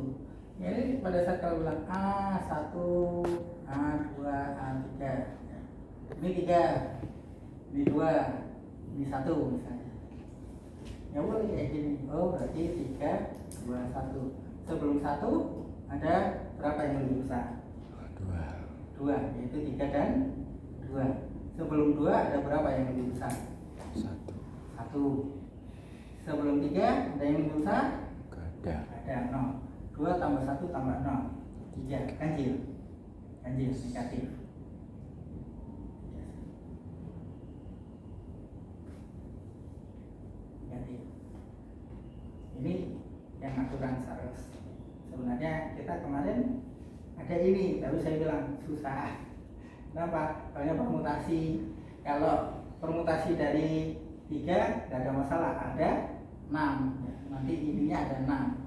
Jadi pada saat kalau bilang A1, A2, A3, ini 3, ini 2, ini 1 misalnya. Ya boleh kayak gini. Oh berarti 3, 2, 1. Sebelum 1 ada berapa yang lebih besar? 2, yaitu 3 dan 2. Sebelum 2 ada berapa yang lebih besar? 1. Sebelum 3 ada yang lebih besar? Ada 0. 2 tambah 1 tambah 0. 3, ganjil. Ganjil, negatif. Negatif. Ini yang aturan Saros. Sebenarnya kita kemarin ada ini, tapi saya bilang susah. Kenapa? Banyak permutasi. Kalau permutasi dari 3 tidak ada masalah, ada 6. Nanti ininya ada 6.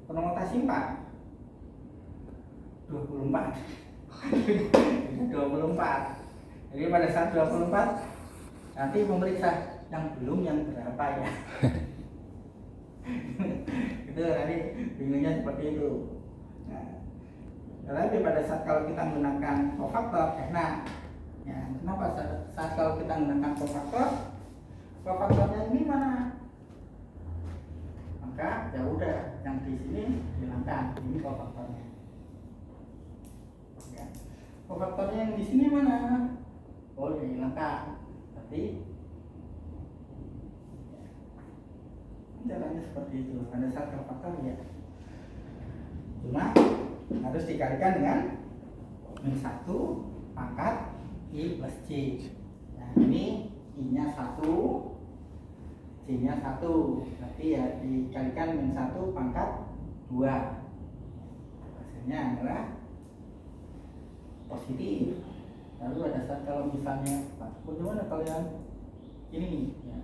Permutasi 4 24. 24. Jadi pada saat 24 nanti memeriksa yang belum yang berapa ya. Itu nanti bingungnya seperti itu. Nah, tetapi pada saat kalau kita menggunakan kofaktor enak. Ya, kenapa saat kalau kita menggunakan kofaktor, kofaktornya ini mana? Maka ya udah yang di sini hilangkan, ini kofaktornya. Ya. Kofaktornya yang di sini mana? Oh, ya hilangkan. Tapi caranya seperti itu. Pada saat kofaktor ya. Cuma harus dikalikan dengan min 1 pangkat I plus C. Nah ini I-nya 1, C-nya 1. Berarti ya dikalikan min 1 pangkat 2. Hasilnya adalah positif. Lalu pada saat kalau misalnya bagaimana kalian ini nih, ya,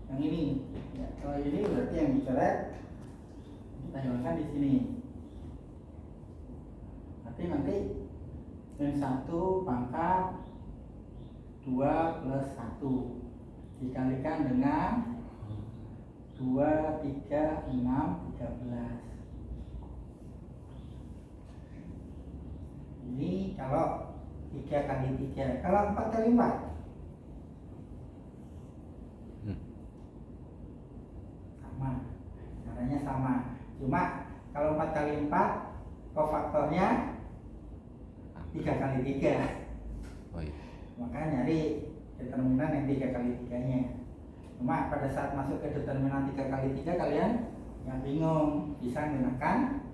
yang ini, ya, kalau ini berarti yang dicoret kita hilangkan di sini. Nanti min 1 pangkat 2 plus 1 dikalikan dengan 2, 3, 6, 13. Ini kalau 3 kali 3, kalau 4 kali 4 sama, caranya sama. Cuma kalau 4 kali 4 kofaktornya 3 kali 3. Oh iya. Maka nyari determinan yang 3 kali 3-nya. Cuma pada saat masuk ke determinan 3 kali 3 kalian yang bingung, bisa menggunakan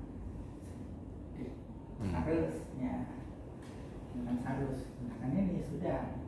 harus, ya, dengan harus gunakan ini sudah.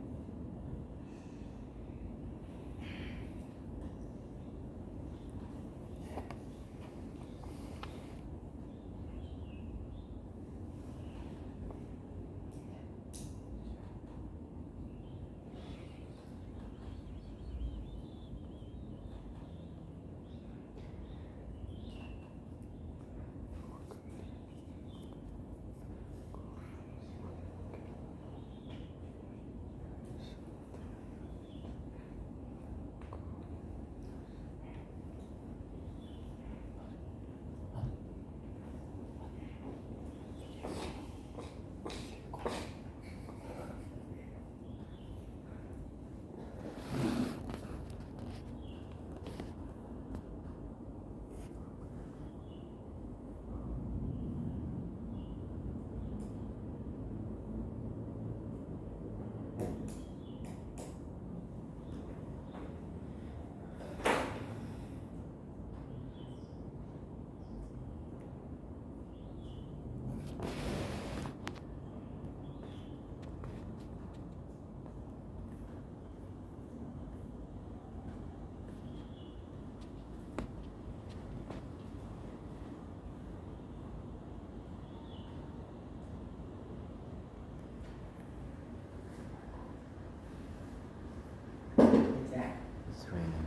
It's raining.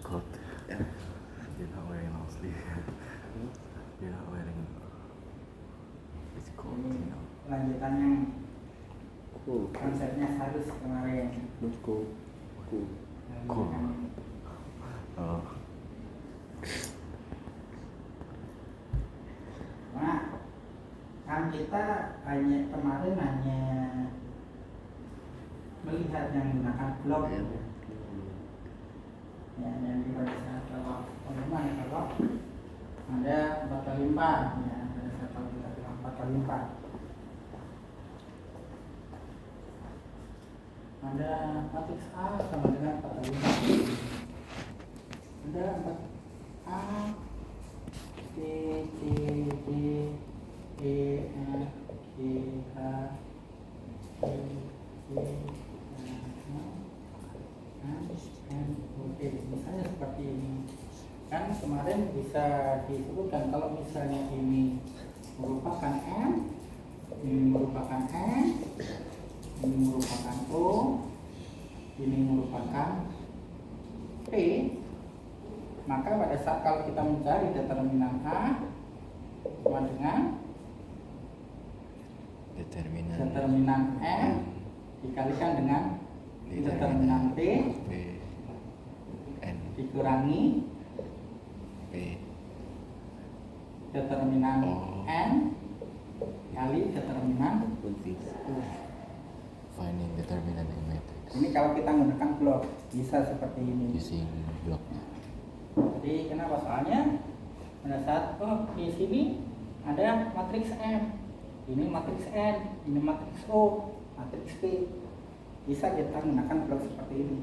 Cold. You're not wearing long sleeve. You're not wearing. It's cold, you know. Lanjutannya konsepnya harus kemarin. Cool. Oh. Nah, kan kita kemarin hanya melihat yang menggunakan blok, ya, yang pada saat kalau bagaimana kalau ada 4 kali 4, ya, pada saat kalau kita bilang 4 kali 4 ada matriks A sama dengan 4 kali 4, ada 4A, B, C, D, E, F, G, H, I, J, Oke, misalnya seperti ini. Kan kemarin bisa disebutkan kalau misalnya ini merupakan M, ini merupakan N, ini merupakan O, ini merupakan P, maka pada saat kalau kita mencari determinan A sama dengan determinan M dikalikan dengan determinan B N dikurangi P determinan N kali determinan finding determinant in matrix. Ini kalau kita menggunakan blok bisa seperti ini. Using block. Jadi kenapa? Soalnya pada saat di sini ada matriks M, ini matriks N, ini matriks O, matriks P. Bisa kita menggunakan blok seperti ini.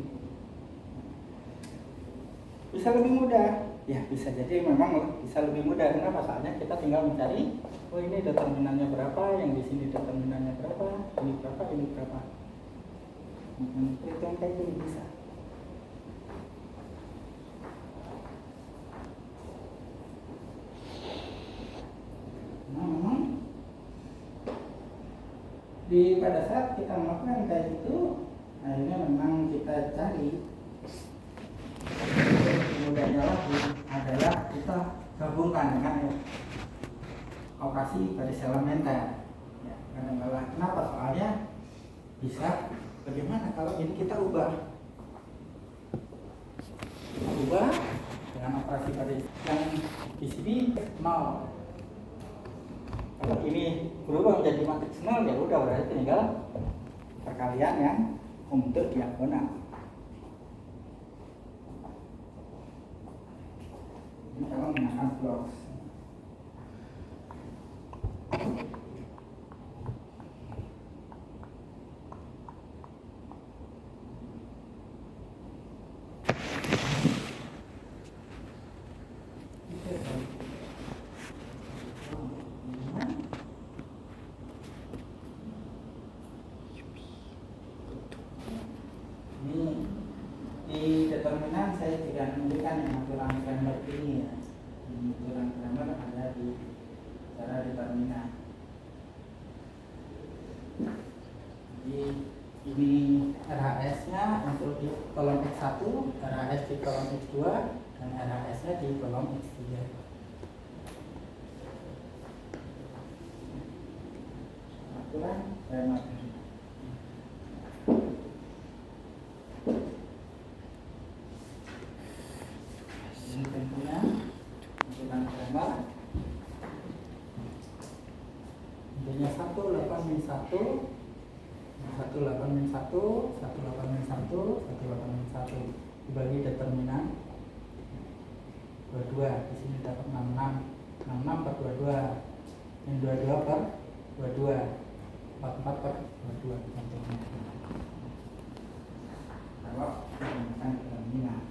Bisa lebih mudah, ya bisa jadi memang bisa lebih mudah. Kenapa? Soalnya kita tinggal mencari, oh ini determinannya berapa, yang di sini determinannya berapa, ini berapa, ini berapa. Perhitungan kayak gini bisa. pada saat kita melakukan kayak gitu, akhirnya memang kita cari kemudiannya lagi adalah kita gabungkan dengan operasi garis elementer. Ya, kadang-kadang kenapa? Soalnya bisa bagaimana kalau ini kita ubah dengan operasi garis yang di sini 0. Kalau ini berubah menjadi matriks 0, ya udah berarti tinggal perkalian yang untuk diagonal. Ini kalau menggunakan blok. Di determinan saya tidak menunjukkan yang aturan grammar ini ya. Aturan grammar ada di cara determinan. Jadi ini RHS-nya untuk di kolom X1, RHS di kolom X2, dan RHS-nya di kolom X3. Aturan grammar. Ini tentunya aturan grammar. Intinya 1, 8 min 1, 1, 8 min 1, 1, 8 min 1, 1, 8 min 1 dibagi determinan 22. Di sini dapat 66, 66 per 22, min 22 per 22, 44 per 22 contohnya. Kalau menggunakan determinan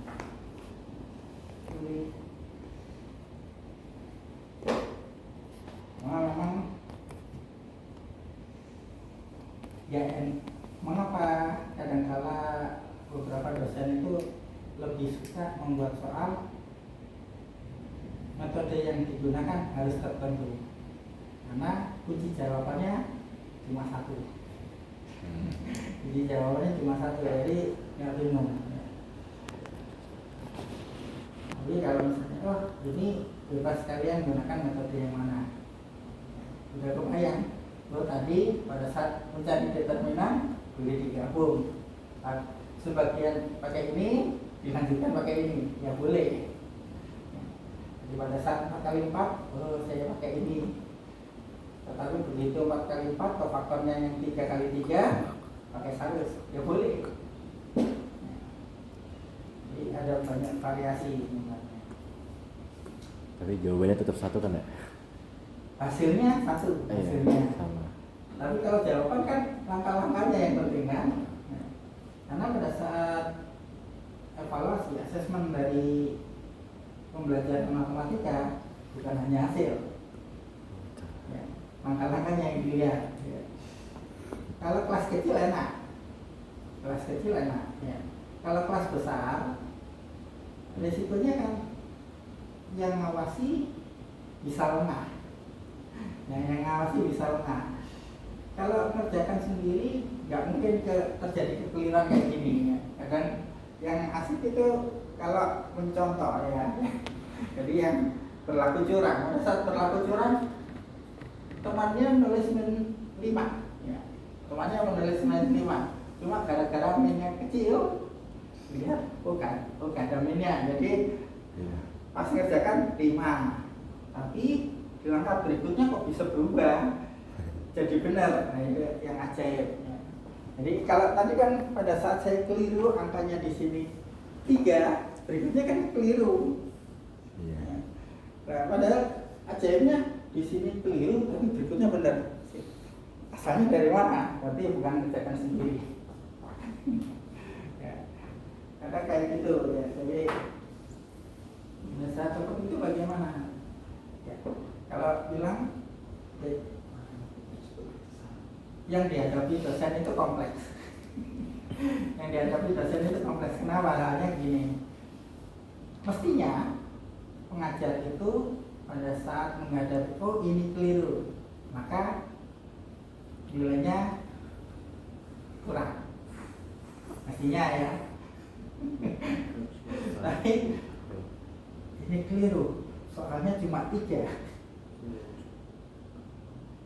memang ya, mengapa kadangkala beberapa dosen itu lebih suka membuat soal metode yang digunakan harus tertentu karena kunci jawabannya cuma satu. Kunci jawabannya cuma satu, jadi nggak bingung. Jadi kalau misalnya ini bebas kalian gunakan metode yang mana, udah kebayang. Tadi pada saat mencari determinan boleh digabung, sebagian pakai ini dilanjutkan pakai ini, ya boleh. Jadi pada saat 4 kali 4, saya pakai ini. Tetapi begitu 4 kali 4 atau faktornya yang 3 kali 3 pakai salus, ya boleh. Jadi ada banyak variasi. Tapi jawabannya tetap satu kan ya? Hasilnya satu, hasilnya sama. Tapi kalau jawaban kan langkah-langkahnya yang penting kan. Karena pada saat evaluasi asesmen dari pembelajaran matematika bukan hanya hasil, ya, langkah-langkahnya yang dilihat. Ya. Kalau kelas kecil enak, ya. Kalau kelas besar, resikonya kan yang ngawasi bisa lengah. Yang ngawasi bisa lengah. Kalau kerjakan sendiri nggak mungkin terjadi kekeliruan kayak gini ya. Dan yang asik itu kalau mencontoh ya. Jadi yang berlaku curang, pada saat berlaku curang temannya menulis min 5 ya. Temannya menulis min 5. Cuma gara-gara minnya kecil, lihat bukan ada minnya. Jadi pas ngerjakan 5. Tapi di langkah berikutnya kok bisa berubah jadi benar. Nah itu yang ajaib ya. Jadi kalau tadi kan pada saat saya keliru angkanya di sini 3, berikutnya kan keliru. Ya. Nah padahal ajaibnya di sini keliru tapi berikutnya benar. Asalnya dari mana? Berarti bukan kerjakan sendiri. Ya. Karena kayak gitu ya. Jadi saat seperti itu bagaimana? Ya. Kalau bilang yang dihadapi dosen itu kompleks. Yang dihadapi dosen itu kompleks. Kenapa? Halnya gini. Mestinya pengajar itu pada saat menghadapi ini keliru, maka nilainya kurang mestinya ya. Tapi ini keliru, soalnya cuma 3.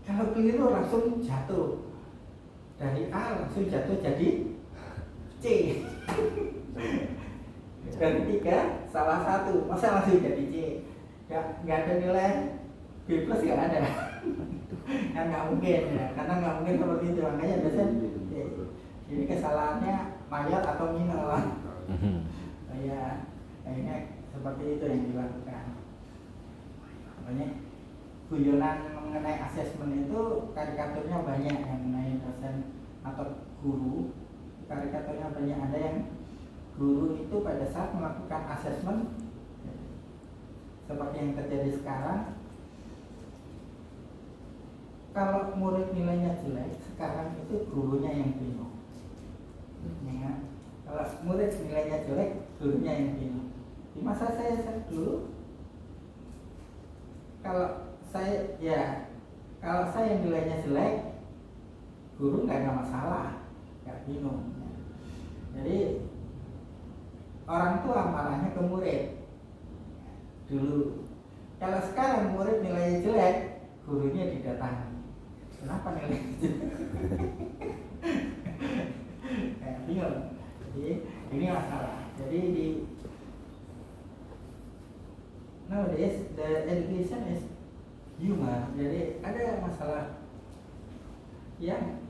Kalau keliru langsung jatuh dari A langsung jatuh jadi C. Dari 3 salah 1, masa langsung jadi C? Nggak ada nilai B plus, nggak ada. Kan nggak mungkin ya, karena nggak mungkin seperti itu. Makanya biasanya ini kesalahannya mayor atau minor. Ya, kayaknya seperti itu yang dilakukan. Makanya guyonan mengenai asesmen itu karikaturnya banyak yang mengenai dosen atau guru. Karikaturnya banyak, ada yang guru itu pada saat melakukan asesmen seperti yang terjadi sekarang, kalau murid nilainya jelek, sekarang itu gurunya yang bingung. Ya, kalau murid nilainya jelek, gurunya yang bingung. Di masa saya dulu, kalau saya nilainya jelek, guru nggak ada masalah, nggak bingung. Jadi orang tua marahnya ke murid dulu. Kalau sekarang murid nilainya jelek, gurunya didatangi. Kenapa nilainya jelek? Bingung. Jadi ini masalah. Jadi nowadays the education is human. Jadi ada masalah yang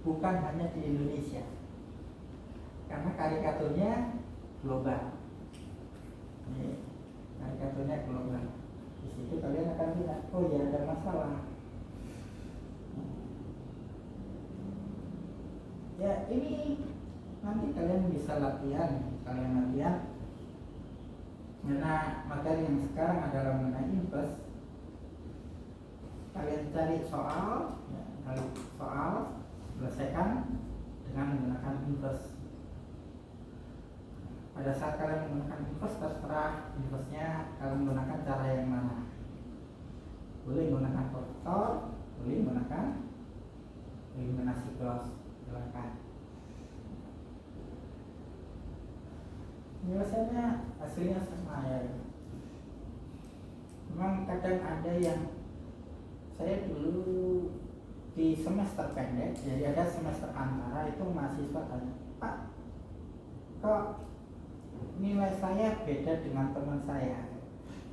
bukan hanya di Indonesia, karena karikaturnya global. Ini karikaturnya global. Di situ kalian akan lihat, oh ya ada masalah. Ya ini nanti kalian bisa latihan, karena materi yang sekarang adalah mengenai inverse. Kalian cari soal, selesaikan dengan menggunakan inverse. Pada saat kalian menggunakan inverse, terserah inverse-nya kalian menggunakan cara yang mana. Boleh menggunakan protektor, boleh menggunakan eliminasi clause, silakan. Biasanya hasilnya sama ya. Memang kadang ada yang, saya dulu di semester pendek, jadi ada semester antara itu mahasiswa tanya, Pak, kok nilai saya beda dengan teman saya?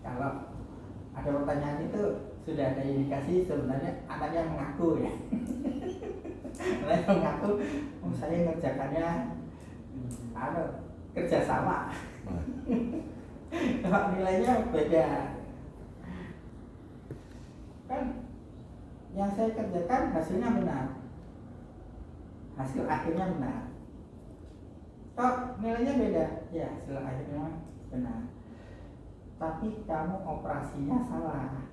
Kalau ada pertanyaan itu sudah ada indikasi sebenarnya anaknya mengaku ya. Anaknya mengaku, saya ngerjakannya kerjasama. Kalau nilainya beda, kan yang saya kerjakan hasilnya benar, hasil akhirnya benar. Kok nilainya beda? Ya, hasil akhirnya benar, tapi kamu operasinya salah.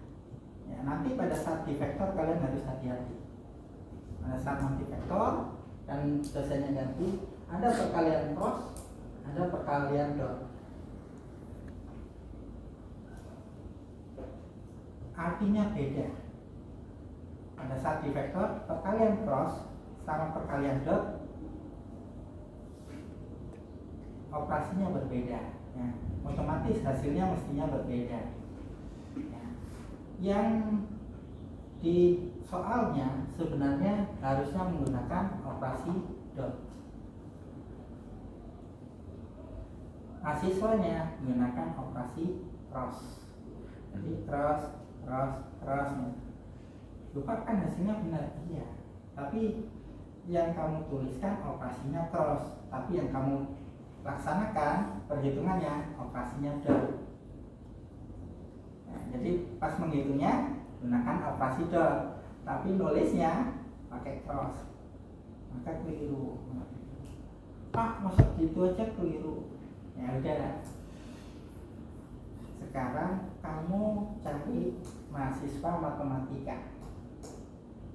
Ya, nanti pada saat di vektor kalian harus hati-hati. Pada saat nanti vektor dan dosennya ganti, ada perkalian cross, ada perkalian dot. Artinya beda. Pada saat di vektor, perkalian cross sama perkalian dot operasinya berbeda. Ya, otomatis hasilnya mestinya berbeda. Ya. Yang di soalnya sebenarnya harusnya menggunakan operasi dot. Mahasiswanya menggunakan operasi cross. Jadi cross. Lupakan hasilnya benar, iya. Tapi yang kamu tuliskan operasinya cross, tapi yang kamu laksanakan perhitungannya operasinya dot. Nah, jadi pas menghitungnya gunakan operasi dot, tapi nulisnya pakai cross, maka keliru. Pak, masa gitu aja keliru? Ya udah. Sekarang kamu cari mahasiswa matematika,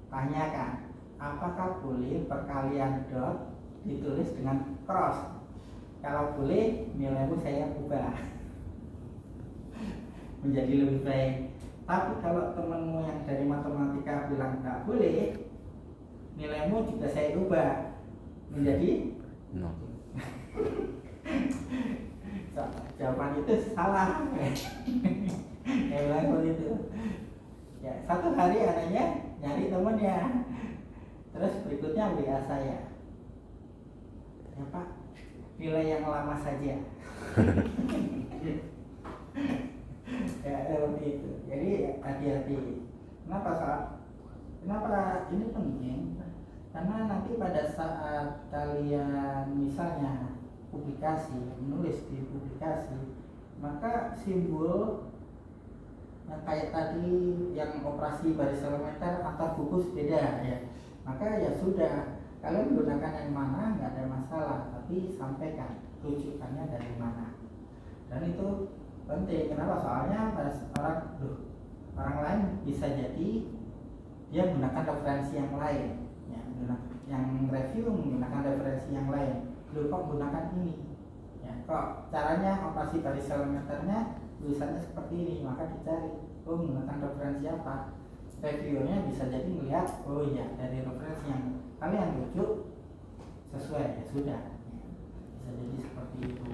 tanyakan apakah boleh perkalian dot ditulis dengan cross. Kalau boleh, nilaimu saya ubah menjadi lebih baik. Tapi kalau temanmu yang dari matematika bilang tidak boleh, nilaimu juga saya ubah menjadi No. jawaban itu salah. Saya bilang begitu. Ya, satu hari anaknya nyari temennya, terus berikutnya WA saya, ya Pak, pilih yang lama saja. Ya seperti itu. Jadi hati-hati. Kenapa ini penting? Karena nanti pada saat kalian misalnya publikasi, menulis di publikasi, maka simbol yang kayak tadi yang operasi baris elementer antar gugus beda ya. Maka ya sudah, kalian menggunakan yang mana nggak ada masalah, tapi sampaikan rujukannya dari mana. Dan itu penting. Kenapa? Soalnya pada orang lain bisa jadi dia menggunakan referensi yang lain, ya, yang review menggunakan referensi yang lain. Loh, kok menggunakan ini? Ya, kok caranya operasi baris elementernya tulisannya seperti ini, maka dicari, oh menggunakan referensi apa? Reviewnya bisa jadi melihat, oh ya dari referensi yang kalian rujuk sesuai, ya sudah, ya. Bisa jadi seperti itu.